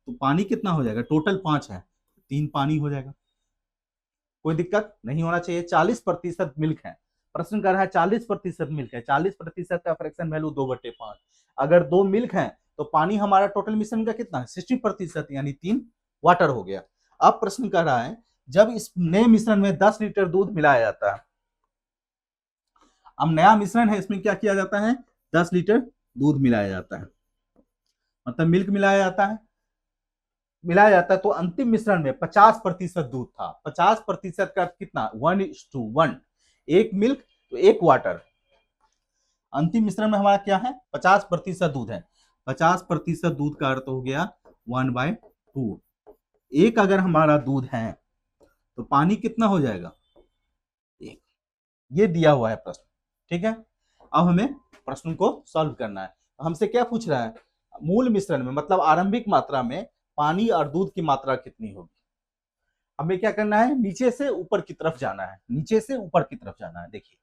[SPEAKER 1] तो पानी कितना हो जाएगा? टोटल 5 है, 3 पानी हो जाएगा, कोई दिक्कत नहीं होना चाहिए। 40% मिल्क है, प्रश्न कर रहा है 40% मिल्क है, 40% का फ्रैक्शन वैल्यू 2/5। अगर 2 मिल्क है तो पानी हमारा टोटल मिश्रण का कितना है? 60%, यानी 3 वाटर हो गया। अब प्रश्न कर रहा है जब इस नए मिश्रण में 10 लीटर दूध मिलाया जाता है, अब नया मिश्रण है, इसमें क्या किया जाता है? 10 लीटर दूध मिलाया जाता है, मतलब मिल्क मिलाया जाता है तो अंतिम मिश्रण में 50% दूध था। 50% का कितना? 1:1, एक मिल्क तो एक वाटर। अंतिम मिश्रण में हमारा क्या है? 50% दूध है। 50% दूध का अर्थ हो गया 1/2। एक अगर हमारा दूध है तो पानी कितना हो जाएगा? 1। ये दिया हुआ है प्रश्न। ठीक है, अब हमें प्रश्न को सॉल्व करना है। हमसे क्या पूछ रहा है? मूल मिश्रण में, मतलब आरंभिक मात्रा में पानी और दूध की मात्रा कितनी होगी। हमें क्या करना है? नीचे से ऊपर की तरफ जाना है, नीचे से ऊपर की तरफ जाना है। देखिए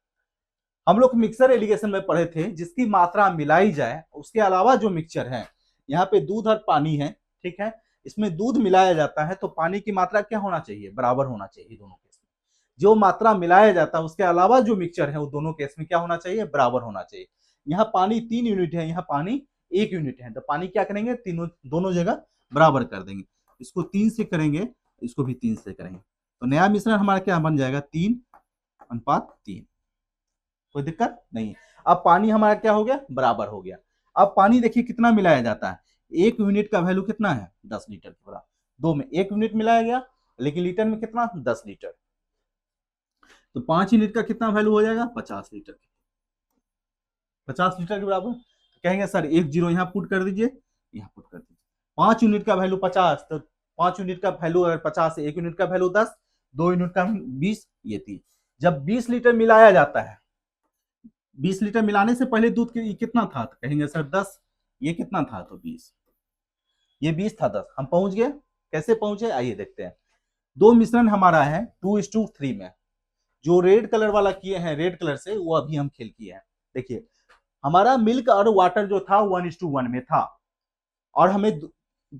[SPEAKER 1] हम लोग मिक्सर एलिगेशन में पढ़े थे, जिसकी मात्रा मिलाई जाए, उसके अलावा जो मिक्सचर है, यहाँ पे दूध और पानी है। ठीक है, इसमें दूध मिलाया जाता है तो पानी की मात्रा क्या होना चाहिए? बराबर होना चाहिए दोनों केस में। जो मात्रा मिलाया जाता है उसके अलावा जो मिक्सचर है वो दोनों केस में क्या होना चाहिए? बराबर होना चाहिए। यहाँ पानी 3 यूनिट है, यहाँ पानी 1 यूनिट है, तो पानी क्या करेंगे? दोनों जगह बराबर कर देंगे। इसको 3 से करेंगे, इसको भी 3 से करेंगे, तो नया मिश्रण हमारा क्या बन जाएगा? 3:3। कोई दिक्कत नहीं। अब पानी हमारा क्या हो गया? बराबर हो गया। अब पानी देखिए कितना मिलाया जाता है? 1 यूनिट का वैल्यू कितना है? 10 लीटर के बराबर। 2 में 1 यूनिट मिलाया गया, लेकिन लीटर में कितना? 10 लीटर। तो 5 यूनिट का कितना वैल्यू हो जाएगा? 50 लीटर। 50 लीटर के बराबर। कहेंगे सर 1 जीरो यहाँ पुट कर दीजिए, यहाँ पुट कर दीजिए, 5 यूनिट का वैल्यू 50, तो 5 यूनिट का वैल्यू अगर 50 है, 1 यूनिट का वैल्यू 10, 2 यूनिट का 20, ये 30। जब 20 लीटर मिलाया जाता है, 20 लीटर मिलाने से पहले दूध कितना था, तो कहेंगे सर 10, ये कितना था, तो 20, ये 20 था 10, हम पहुंच गए। कैसे पहुंचे, आइए देखते हैं। दो मिश्रण हमारा है 2:3 में, जो रेड कलर वाला किए हैं, रेड कलर से, वो अभी हम खेल किए हैं। देखिए हमारा मिल्क और वाटर जो था 1:1 में था, और हमें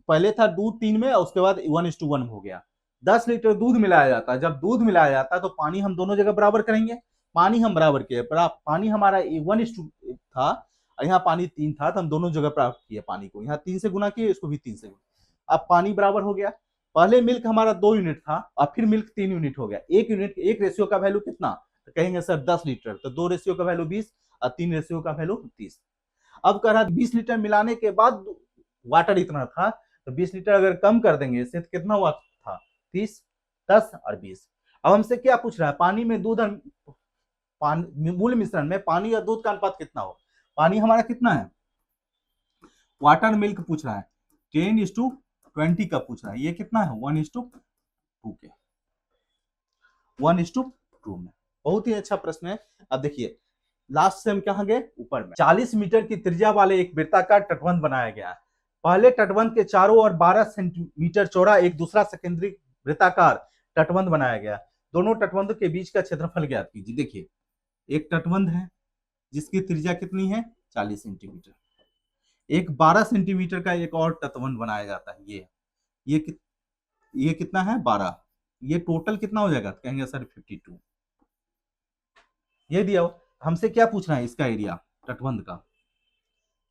[SPEAKER 1] पहले था दूध 3 में और उसके बाद 1:1 हो गया। 10 लीटर दूध मिलाया जाता है, जब दूध मिलाया जाता है तो पानी हम दोनों जगह बराबर करेंगे, पानी हम बराबर किए, पानी हमारा 1:2 था और यहाँ पानी 3 था, तो हम दोनों जगह प्राप्त किए पानी को, यहाँ 3 से गुना किए, इसको भी 3 से गुना। अब पानी बराबर हो गया। पहले मिल्क हमारा 2 यूनिट था और फिर मिल्क 3 यूनिट हो गया। 1 यूनिट, एक रेशियो का वैल्यू कितना, तो कहेंगे सर 10 लीटर, तो 2 रेशियो का वैल्यू 20 और 3 रेशियो का वैल्यू 30। अब कह रहा 20 लीटर मिलाने के बाद वाटर इतना था, तो 20 लीटर अगर कम कर देंगे इससे तो कितना हुआ था, 30, 10 और 20। अब हमसे क्या पूछ रहा है, पानी में दूध और मूल मिश्रण में पानी और दूध का अनुपात कितना हो। पानी हमारा कितना है, वाटर मिल्क पूछ रहा है 10:20 का पूछ रहा है, ये कितना है 1:2 के, 1:2 में। बहुत ही अच्छा प्रश्न है। अब देखिए लास्ट से हम कहां गए, ऊपर में 40 मीटर की त्रिज्या वाले एक वृत्ताकार तटबंध बनाया गया है। पहले तटबंध के चारों ओर 12 सेंटीमीटर चौड़ा एक दूसरा सेकेंडरी वृत्ताकार तटबंध बनाया गया। दोनों तटबंध के बीच का क्षेत्रफल ज्ञात कीजिए। देखिए एक तटबंध है जिसकी त्रिज्या कितनी है 40 सेंटीमीटर, एक 12 सेंटीमीटर का एक और तटबंध बनाया जाता है, ये कितना है 12, ये टोटल कितना हो जाएगा, कहेंगे सर 52। ये दिया हमसे क्या पूछ रहा है, इसका एरिया तटबंध का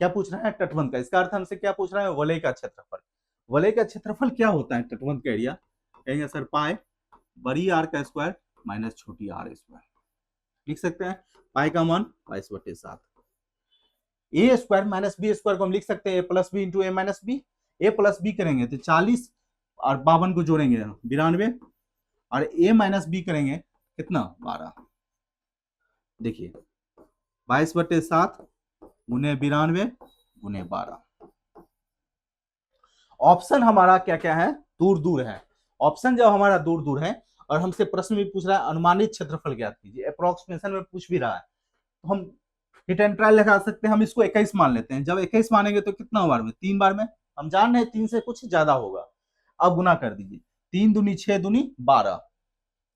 [SPEAKER 1] क्या पूछ रहा है, तटबंध का, इसका अर्थ हमसे क्या पूछ रहा है, वलय का क्षेत्रफल। वलय का क्षेत्रफल क्या होता है तटबंध का एरिया, कहेंगे सर पाई बड़ी आर का स्क्वायर माइनस छोटी आर स्क्वायर। लिख सकते हैं पाई का मान 22/7, ए स्क्वायर माइनस बी स्क्वायर को हम लिख सकते हैं ए प्लस बी इंटू ए माइनस बी। ए प्लस बी करेंगे तो 40 और 52 को जोड़ेंगे 92, और ए माइनस बी करेंगे कितना 12। देखिए 22/7 गुने 92 गुने 12। ऑप्शन हमारा क्या क्या है, दूर दूर है। ऑप्शन जब हमारा दूर दूर है और हमसे प्रश्न भी पूछ रहा है अनुमानित क्षेत्रफल ज्ञात कीजिए, अप्रोक्सीमेशन में पूछ भी रहा है, तो हम हिट एंड ट्रायल लगा सकते हैं। हम इसको 21 मान लेते हैं। जब 21 मानेंगे तो कितना बार में, 3 बार में, हम जान रहे हैं 3 से कुछ ज्यादा होगा। अब गुना कर दीजिए, 3 दूनी 6 दूनी 12,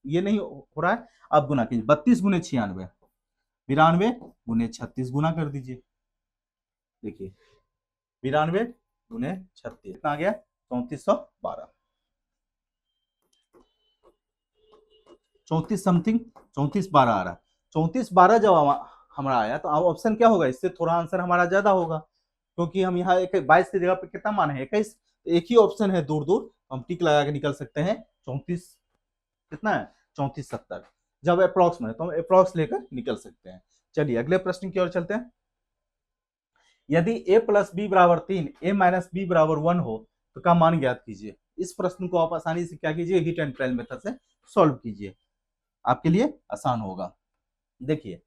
[SPEAKER 1] ये नहीं हो रहा है, अब गुना कीजिए 32 गुने 96, 92 गुने 36 गुना कर दीजिए। देखिए 92 गुने 36 कितना आ गया 3412, 34 समथिंग, 3412 आ रहा है। 3412 जब हमारा आया तो अब ऑप्शन क्या होगा, इससे थोड़ा आंसर हमारा ज्यादा होगा, क्योंकि हम यहाँ 22 की जगह पे कितना माने हैं 21, तो एक ही ऑप्शन है दूर दूर, हम टिक लगा के निकल सकते हैं 34 कितना है 3470। जब अप्रोक्स में तो हम अप्रोक्स लेकर निकल सकते हैं। चलिए अगले प्रश्न की ओर चलते हैं। यदि a प्लस बी बराबर 3 a माइनस बी बराबर 1 हो तो का मान ज्ञात कीजिए। इस प्रश्न को आप आसानी से क्या कीजिए, हिट एंड ट्रायल मेथड से सॉल्व कीजिए, आपके लिए आसान होगा। देखिए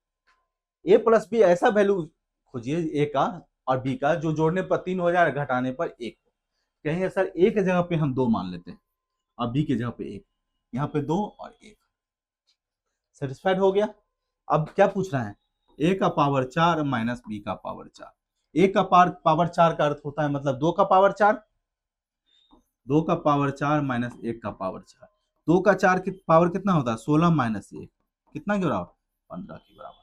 [SPEAKER 1] a प्लस बी ऐसा वैल्यू खोजिए a का और b का जो जोड़ने पर 3 हो जाए, घटाने पर 1। कहेंगे सर a की जगह पे हम 2 मान लेते हैं और b की जगह पे 1, यहाँ पे 2 और 1, सेटिस्फाइड हो गया। अब क्या पूछ रहा है, a का पावर 4 माइनस b का पावर 4। a का पावर 4 का अर्थ होता है मतलब 2 का पावर 4, 2 का पावर 4 माइनस 1 का पावर 4। 2 का 4 की पावर कितना होता है 16 माइनस 1 कितना के बराबर 15 के बराबर,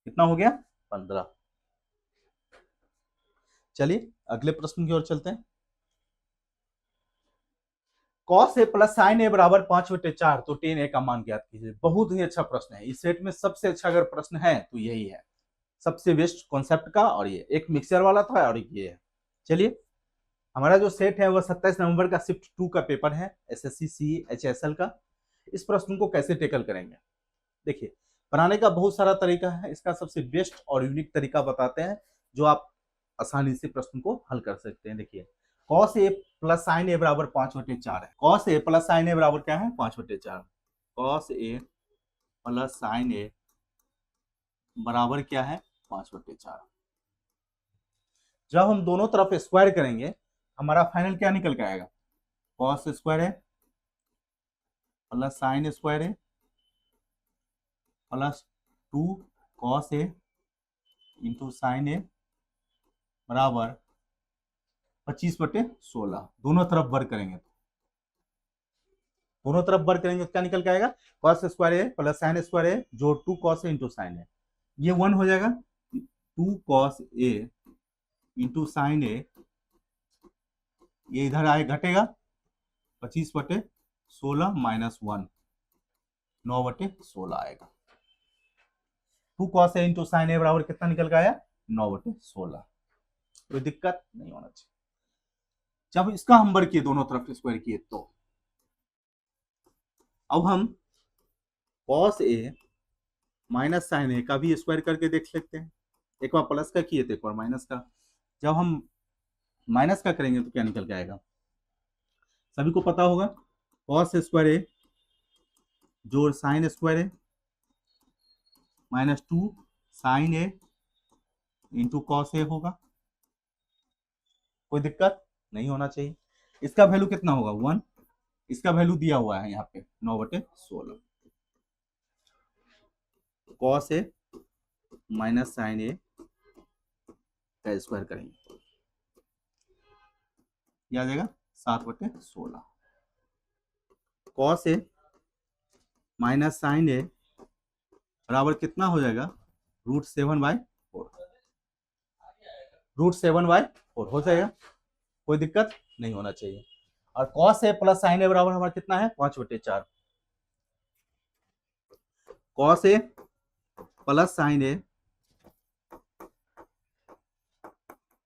[SPEAKER 1] कितना हो गया 15। चलिए अगले प्रश्न की ओर चलते हैं। cos a प्लस साइन ए बराबर 5/4 तो tan a का मान ज्ञात कीजिए। बहुत ही अच्छा प्रश्न है, इस सेट में सबसे अच्छा अगर प्रश्न है तो यही है, सबसे बेस्ट कॉन्सेप्ट का, और ये एक मिक्सचर वाला था और ये है। चलिए हमारा जो सेट है वह 27 नवंबर का शिफ्ट 2 का पेपर है एसएससी सी एचएसएल का। इस प्रश्न को कैसे टेकल करेंगे, देखिए बनाने का बहुत सारा तरीका है, इसका सबसे बेस्ट और यूनिक तरीका बताते हैं जो आप आसानी से प्रश्न को हल कर सकते हैं। देखिए cos a प्लस साइन ए बराबर 5/4 है। cos a प्लस साइन ए बराबर क्या है 5/4। cos a प्लस साइन ए बराबर क्या है 5/4। जब हम दोनों तरफ स्क्वायर करेंगे हमारा फाइनल क्या निकल के आएगा, कॉस स्क्वायर है प्लस साइन स्क्वायर है plus 2 cos A into sine ए बराबर 25/16। दोनों तरफ वर्ग करेंगे तो क्या निकल के आएगा, कॉस स्क्वायर ए प्लस साइन स्क्वायर ए जो 2 कॉस ए इंटू साइन है, ये 1 हो जाएगा, 2 कॉस ए इंटू साइन ए, ये इधर आए घटेगा 25/16 माइनस 1 9/16 आएगा। 2 कॉस ए इंटू साइन ए बराबर कितना निकल के आया, 9/16। कोई दिक्कत नहीं होना चाहिए। जब इसका हम वर्ग किए दोनों तरफ स्क्वायर किए तो अब हम कॉस ए माइनस साइन ए का भी स्क्वायर करके देख सकते हैं। एक बार प्लस का किए थे, एक बार माइनस का। जब हम माइनस का करेंगे तो क्या निकल के आएगा, सभी को पता होगा, कॉस स्क्वायर ए जोड़ sine square A minus 2 sign A into cos A होगा। कोई दिक्कत नहीं होना चाहिए। इसका वैल्यू कितना होगा 1, इसका वैल्यू दिया हुआ है यहाँ पे 9/16। कॉस ए माइनस साइन ए का स्क्वायर करेंगे, यह आ जाएगा 7/16। कॉस ए माइनस साइन ए बराबर कितना हो जाएगा, √7/4। √7/4 हो जाएगा, कोई दिक्कत नहीं होना चाहिए। और कॉस ए प्लस साइन ए बराबर हमारा कितना है, 5/4। कॉस ए प्लस साइन ए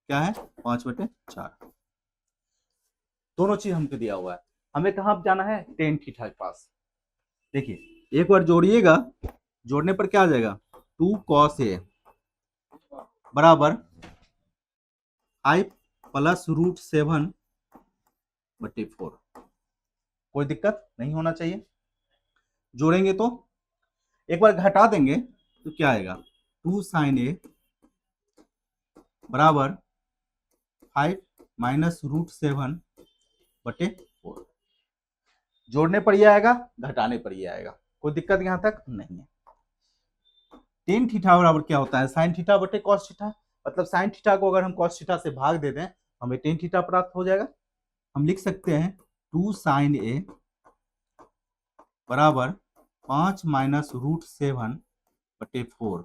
[SPEAKER 1] क्या है, 5/4। दोनों चीज हमको दिया हुआ है, हमें कहाँ जाना है, टेन थीटा के पास। देखिए एक बार जोड़िएगा, जोड़ने पर क्या आ जाएगा, 2 कॉस ए बराबर 5 प्लस √7/4। कोई दिक्कत नहीं होना चाहिए। जोड़ेंगे तो एक बार घटा देंगे तो क्या आएगा, 2 साइन ए बराबर 5 माइनस √7/4। जोड़ने पर यह आएगा, घटाने पर यह आएगा, कोई दिक्कत यहां तक नहीं है। टेन थीटा बराबर क्या होता है, साइन थीटा बटे कॉस थीटा। मतलब साइन थीटा को अगर हम कॉस थीटा से भाग दे दें हमें टेन थीटा प्राप्त हो जाएगा। हम लिख सकते हैं 2 साइन ए बराबर 5 माइनस √7/4,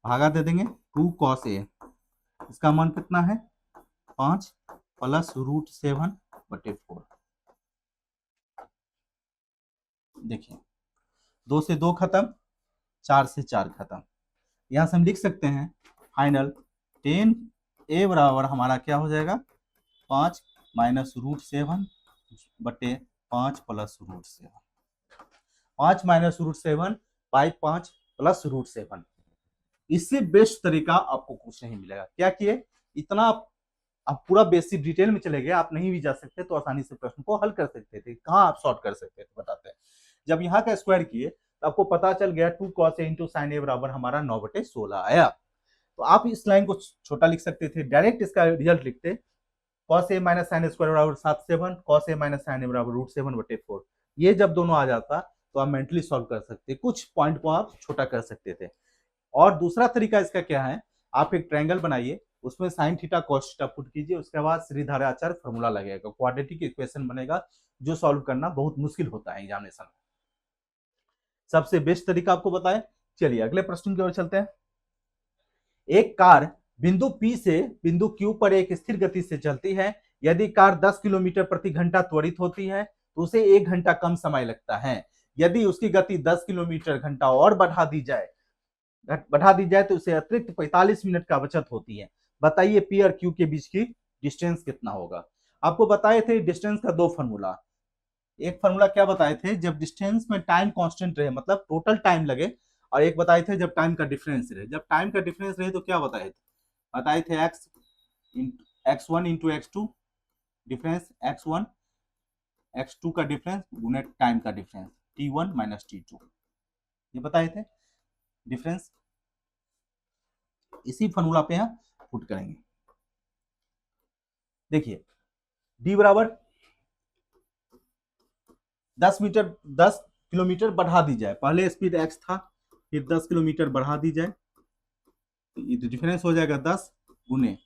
[SPEAKER 1] भागा दे देंगे 2 कॉस ए, इसका मान कितना है 5 प्लस √7/4। देखिए 2 से 2 खत्म, 4 से 4 खत्म। यहां से हम लिख सकते हैं फाइनल 10 ए बराबर हमारा क्या हो जाएगा, 5 minus √7/5 plus √7। 5 minus √7 by 5 plus √7। इससे बेस्ट तरीका आपको कुछ नहीं मिलेगा। क्या किए, इतना आप पूरा बेसिक डिटेल में चले गए, आप नहीं भी जा सकते तो आसानी से प्रश्न को हल कर सकते थे। कहाँ आप सॉल्व कर सकते थे बताते हैं। जब यहाँ का स्क्वायर किए तो आपको पता चल गया 2 cos a इंटू साइन ए बराबर हमारा 9/16 आया। तो आप इस लाइन को छोटा लिख सकते थे, डायरेक्ट इसका रिजल्ट लिखते, cos a minus sine square बराबर 7/7, cos a माइनस साइन ए बराबर √7/4। ये जब दोनों आ जाता तो आप मेंटली सॉल्व कर सकते, कुछ पॉइंट को आप छोटा कर सकते थे। और दूसरा तरीका इसका क्या है, आप एक ट्रायंगल बनाइए, उसमें sine theta cos theta put कीजिए, उसके बाद श्रीधराचार्य फॉर्मूला लगेगा, क्वाड्रेटिक इक्वेशन बनेगा, जो सॉल्व करना बहुत मुश्किल होता है एग्जामिनेशन में। सबसे बेस्ट तरीका आपको बताएं। चलिए अगले प्रश्न की ओर चलते हैं। एक कार बिंदु P से बिंदु Q पर एक स्थिर गति से चलती है। यदि कार 10 किलोमीटर प्रति घंटा त्वरित होती है तो उसे 1 घंटा कम समय लगता है। यदि उसकी गति 10 किलोमीटर घंटा और बढ़ा दी जाए तो उसे अतिरिक्त 45 मिनट का बचत होती है। बताइए P और Q के बीच की डिस्टेंस कितना होगा। आपको बताए थे डिस्टेंस का 2 फॉर्मूला। एक फॉर्मूला क्या बताए थे, जब डिस्टेंस में टाइम कांस्टेंट रहे, मतलब टोटल टाइम लगे, और एक बताए थे जब टाइम का डिफरेंस रहे। जब टाइम का डिफरेंस रहे तो क्या बताए थे x1 into x2 difference, x1 x2 का डिफरेंस गुने टाइम का डिफरेंस t1 माइनस t2, ये बताए थे डिफरेंस। इसी फॉर्मूला पे हम पुट करेंगे। देखिए डी बराबर 10 किलोमीटर बढ़ा दी जाए, पहले स्पीड x था, फिर 10 किलोमीटर बढ़ा दी जाए, तो ये डिफरेंस हो जाएगा 10 गुने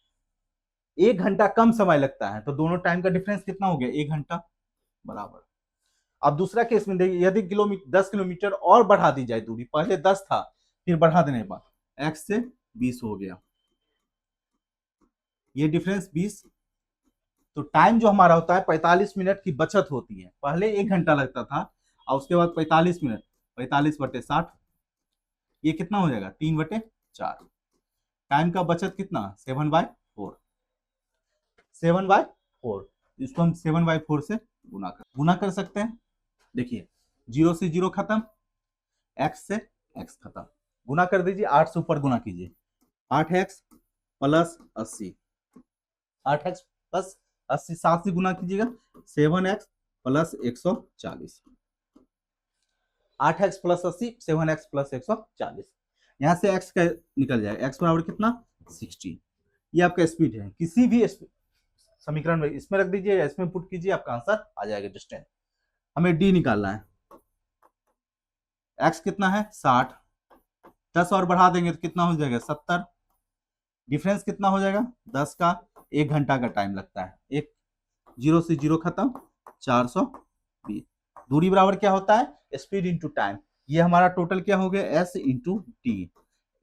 [SPEAKER 1] 1 घंटा कम समय लगता है, तो दोनों टाइम का डिफरेंस कितना हो गया 1 घंटा बराबर। अब दूसरा केस में देखिए, यदि 10 किलोमीटर और बढ़ा दी जाए दूरी, पहले 10 था फिर बढ़ा देने के बाद x से 20 हो गया, ये डिफरेंस 20, तो टाइम जो हमारा होता है 45 मिनट की बचत होती है, पहले 1 घंटा लगता था और उसके बाद 45 मिनट, 45/60, ये कितना हो जाएगा 3/4, टाइम का बचत कितना 7/4, 7/4, इसको हम 7/4 से गुना कर सकते हैं। देखिए 0 से 0 खत्म, x से x खत्म, गुना कर दीजिए, 8 से ऊपर गुना कीजिए, 8x प्लस 80, 8x प्लस 80 7 से गुना कीजिएगा, 7x plus 140, 8x plus 80, 7x plus 140, यहां से x का निकल जाएगा, x बराबर कितना 60, ये आपका स्पीड है। किसी भी समीकरण में इसमें रख दीजिए या इसमें पुट कीजिए, आपका आंसर आ जाएगा डिस्टेंस। हमें डी निकालना है, x कितना है 60, 10 और बढ़ा देंगे तो कितना हो जाएगा 70, डिफरेंस कितना हो जाएगा 10 का, 1 घंटा का टाइम लगता है, एक 0 से 0 खत्म, 420, दूरी बराबर क्या होता है स्पीड इंटू टाइम, ये हमारा टोटल क्या हो गया s इंटू टी,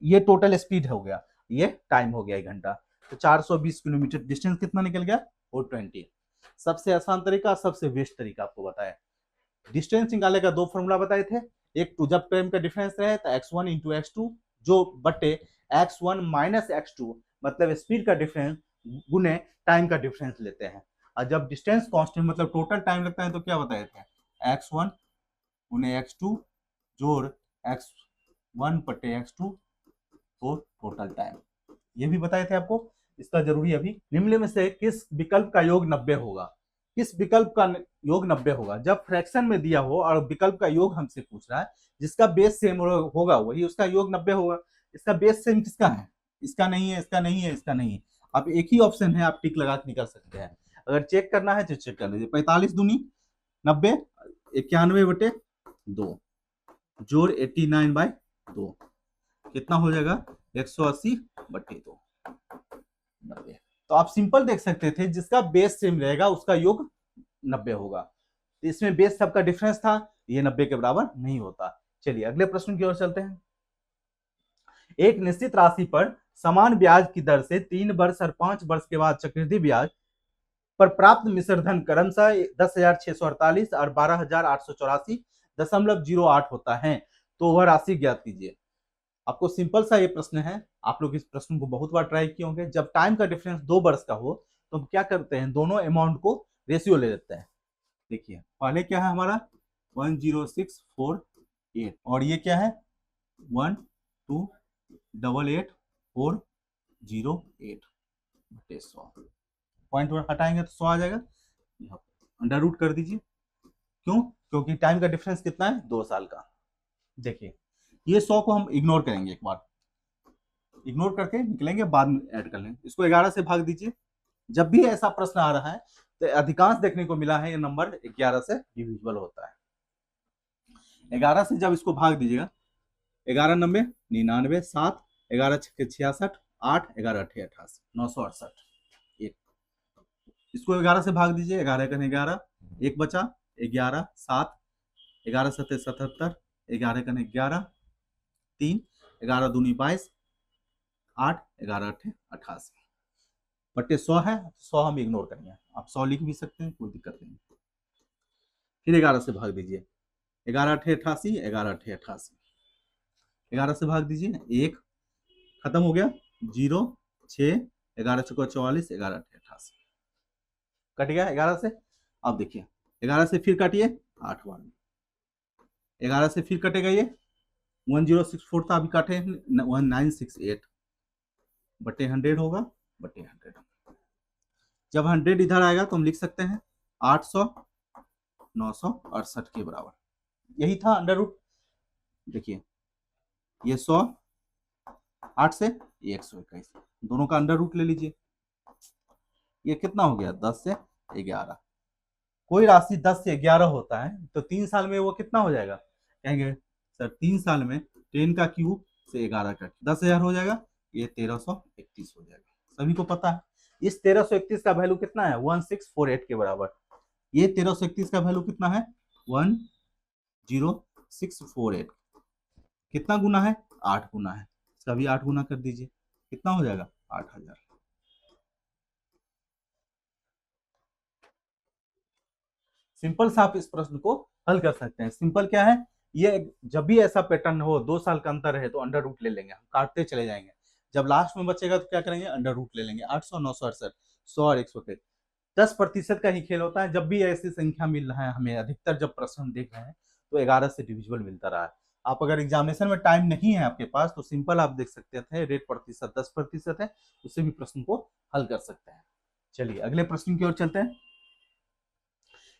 [SPEAKER 1] ये टोटल स्पीड हो गया, ये टाइम हो गया 1 घंटा, तो 420 किलोमीटर, डिस्टेंस कितना निकल गया 420। सबसे आसान तरीका, सबसे बेस्ट तरीका आपको बताया, डिस्टेंस निकालने का 2 फॉर्मूला बताए थे, एक टू जब टाइम का डिफरेंस रहे तो x1 इंटू x2 जो बटे x1 माइनस x2, मतलब स्पीड का डिफरेंस गुने टाइम का डिफरेंस लेते हैं, और जब डिस्टेंस कांस्टेंट मतलब टोटल टाइम लगता है तो क्या बताए थे x1 गुने x2 जोड़ x1 बटे x2 और टोटल टाइम, ये भी बताए थे आपको। इसका जरूरी अभी निम्न में से किस विकल्प का योग 90 होगा, किस विकल्प का योग 90 होगा, जब फ्रैक्शन में दिया हो और विकल्प का योग हमसे पूछ रहा है, जिसका बेस सेम होगा वही उसका योग 90 होगा, इसका बेस सेम किसका है, इसका नहीं है, इसका नहीं है, इसका नहीं है, अब एक ही ऑप्शन है, आप टिक लगा के निकल सकते हैं, अगर चेक करना है तो चेक कर लीजिए, 45 दूनी 90, 91/2 जोड़ 89/2 कितना हो जाएगा 180/2, 90। तो आप सिंपल देख सकते थे, जिसका बेस सेम रहेगा उसका योग 90 होगा, तो इसमें बेस सबका डिफरेंस था, ये 90 के बराबर नहीं होता। चलिए अगले प्रश्न की ओर चलते हैं। एक निश्चित राशि पर समान ब्याज की दर से 3 वर्ष और 5 वर्ष के बाद चक्रवृद्धि ब्याज पर प्राप्त मिश्र धन क्रमशः 10,648 और 12,884.08 होता है, तो वह राशि ज्ञात कीजिए। आपको सिंपल सा ये प्रश्न है, आप लोग इस प्रश्न को बहुत बार ट्राई किए होंगे, जब टाइम का डिफरेंस 2 वर्ष का हो तो हम क्या करते हैं, दोनों अमाउंट को रेशियो ले लेते हैं। देखिए पहले क्या है हमारा 10648 और ये क्या है 12,884.08/100, पॉइंट हटाएंगे तो 100 आ जाएगा, अंडर रूट कर दीजिए, क्यों, क्योंकि टाइम का डिफरेंस कितना है 2 साल का। देखिए ये 100 को हम इग्नोर करेंगे, एक बार इग्नोर करके निकलेंगे, बाद में ऐड कर लेंगे, इसको 11 से भाग दीजिए, जब भी ऐसा प्रश्न आ रहा है तो अधिकांश देखने को मिला है ये नंबर 11 से डिविजिबल होता है, 11 से जब इसको भाग दीजिएगा, 11 90 99, 7 11 6 66, 8 11 8 88, 968, एक, इसको 11 से भाग दीजिए, 11 करें 11, एक बचा 11, 7 11 7 77, 11 करें 11, 3 11 दूनी 22, 8 11 8 88 बटे 100 है, 100 हम इग्नोर करेंगे, आप 100 लिख भी सकते हैं, कोई दिक्कत नहीं। फिर 11 से भाग दीजिए, 11 8 88, 11 8 88, 11 से भाग दीजिए, 1 खत्म हो गया, 0 6 11 6 44, 11 8 88 कट गया 11 से। अब देखिए 11 से फिर काटिए 8 बार, 11 से फिर कटेगा, ये 1064 था, अभी काटे 1968 बटे 100 होगा, बटे 100, जब 100 इधर आएगा तो हम लिख सकते हैं 800 968 के बराबर, यही था अंडर रूट। देखिए ये 100, 8 से 121, दोनों का अंडर रूट ले लीजिए, ये कितना हो गया 10 से 11। कोई राशि 10 से 11 होता है तो 3 साल में वो कितना हो जाएगा, कहेंगे सर 3 साल में 10 का क्यूब से 11 का 10,000 हो जाएगा, ये 1331 हो जाएगा। सभी को पता है इस 1331 का वैल्यू कितना है 1648 के बराबर। ये 1331 का वैल्यू कितना है 10648। कितना गुना है 8 गुना है, इसका भी 8 गुना कर दीजिए, कितना हो जाएगा 8000। सिंपल से आप इस प्रश्न को हल कर सकते हैं। सिंपल क्या है, ये जब भी ऐसा पैटर्न हो 2 साल का अंतर है तो अंडर रूट ले लेंगे, हम काटते चले जाएंगे, जब लास्ट में बचेगा तो क्या करेंगे अंडर रूट ले लेंगे। 800 968 100 और 100 10% का ही खेल होता है। जब भी ऐसी संख्या मिल रहा है हमें, अधिकतर जब प्रश्न हम देख रहे हैं तो 11 से डिविजिबल मिलता रहा है। आप अगर एग्जामिनेशन में टाइम नहीं है आपके पास तो सिंपल आप देख सकते थे रेट प्रतिशत 10% है, उससे भी प्रश्न को हल कर सकते हैं। चलिए अगले प्रश्न की ओर चलते हैं।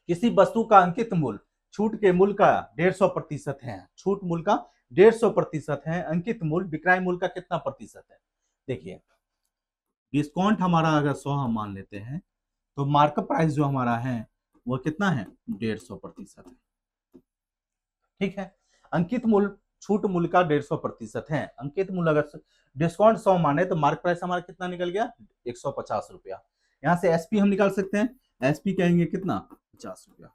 [SPEAKER 1] किसी वस्तु का अंकित मूल्य छूट के मूल्य का 150% है, छूट मूल्य का 150% है, अंकित मूल्य विक्रय मूल्य का कितना प्रतिशत है। देखिए डिस्काउंट हमारा अगर 100 हम मान लेते हैं तो मार्कअप प्राइस जो हमारा है वो कितना है 150% है, ठीक है। अंकित मूल्य छूट मूल्य का 150% है, अंकित मूल्य अगर डिस्काउंट 100 माने तो मार्क प्राइस हमारा कितना निकल गया 150 रुपया। यहाँ से एसपी हम निकाल सकते हैं, एसपी कहेंगे कितना 50 रुपया।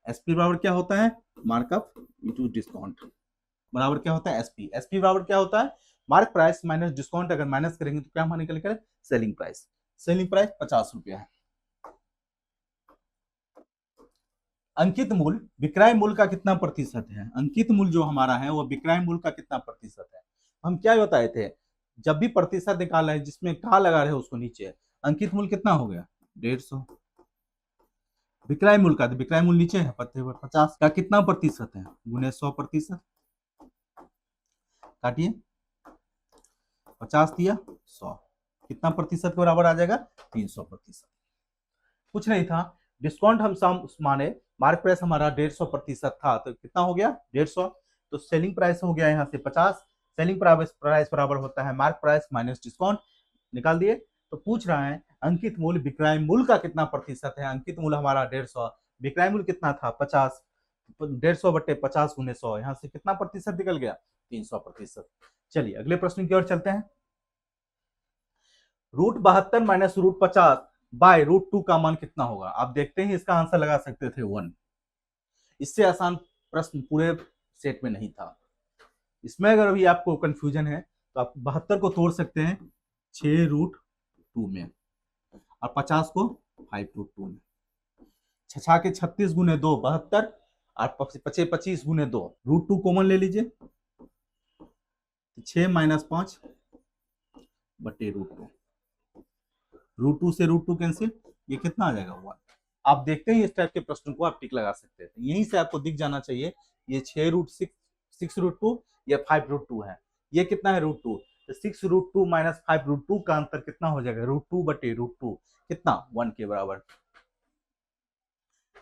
[SPEAKER 1] एसपी बराबर क्या होता है मार्कअप इंटू डिस्काउंट, बराबर क्या होता है एसपी। एसपी बराबर क्या होता है मार्क प्राइस माइनस डिस्काउंट, अगर माइनस करेंगे तो क्या हमारा निकल कर सेलिंग प्राइस। सेलिंग प्राइस 50 रुपया है। अंकित मूल्य विक्रय मूल्य का कितना प्रतिशत है, अंकित मूल्य जो हमारा है वो विक्रय मूल्य का कितना प्रतिशत है। हम क्या बताए थे जब भी प्रतिशत निकाल रहे हैं जिसमें का लगा रहे उसको नीचे, अंकित मूल्य कितना हो गया 150, विक्रय मूल्य का, विक्रय मूल्य नीचे है 50 का कितना प्रतिशत है गुने 100%, काटिए 50 दिया 100 कितना प्रतिशत के बराबर आ जाएगा 300%। कुछ नहीं था, डिस्काउंट हम सम माने, मार्क प्राइस हमारा 150% था तो कितना हो गया 150, तो सेलिंग प्राइस हो गया यहाँ से 50। सेलिंग प्राइस बराबर होता है मार्क प्राइस माइनस डिस्काउंट, निकाल दिए। तो पूछ रहा है अंकित मूल्य विक्रय मूल्य का कितना प्रतिशत है, अंकित मूल्य हमारा 150, विक्रय मूल्य कितना था 50, 150 बटे 50 गुने 100, यहाँ से कितना प्रतिशत निकल गया 300%। चलिए अगले प्रश्न की ओर चलते हैं। √72 माइनस √50 बाय √2 का मान कितना होगा। आप देखते ही इसका आंसर लगा सकते थे 1। इससे आसान प्रश्न पूरे सेट में नहीं था। इसमें अगर अभी आपको कंफ्यूजन है तो आप 72 को तोड़ सकते हैं 6√2 में और 50 को 5√2 में। 6 के 36 गुने 2 72 और 25 गुने 2, √2 कॉमन ले लीजिए, 6 माइनस 5 बटे √2, √2 से √2 कैंसिल, ये कितना आ जाएगा 1। आप देखते हैं इस टाइप के प्रश्न को आप टिक लगा सकते थे, यहीं से आपको दिख जाना चाहिए ये 6√2 या 5√2 है, ये कितना है √2, तो 6√2 माइनस 5√2 का अंतर कितना हो जाएगा √2 बटे √2 कितना 1 के बराबर।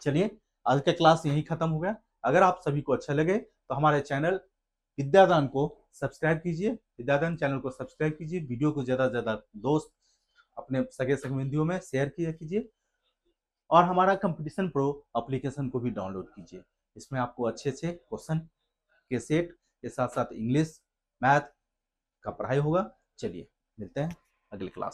[SPEAKER 1] चलिए आज का क्लास यही खत्म हो गया। अगर आप सभी को अच्छा लगे तो हमारे चैनल विद्यादान को सब्सक्राइब कीजिए, विद्यादान चैनल को सब्सक्राइब कीजिए, वीडियो को ज्यादा से ज्यादा दोस्त अपने सगे संबंधियों में शेयर किया कीजिए और हमारा कंपटीशन प्रो एप्लीकेशन को भी डाउनलोड कीजिए। इसमें आपको अच्छे अच्छे क्वेश्चन के सेट के साथ साथ इंग्लिश मैथ का पढ़ाई होगा। चलिए मिलते हैं अगले क्लास में।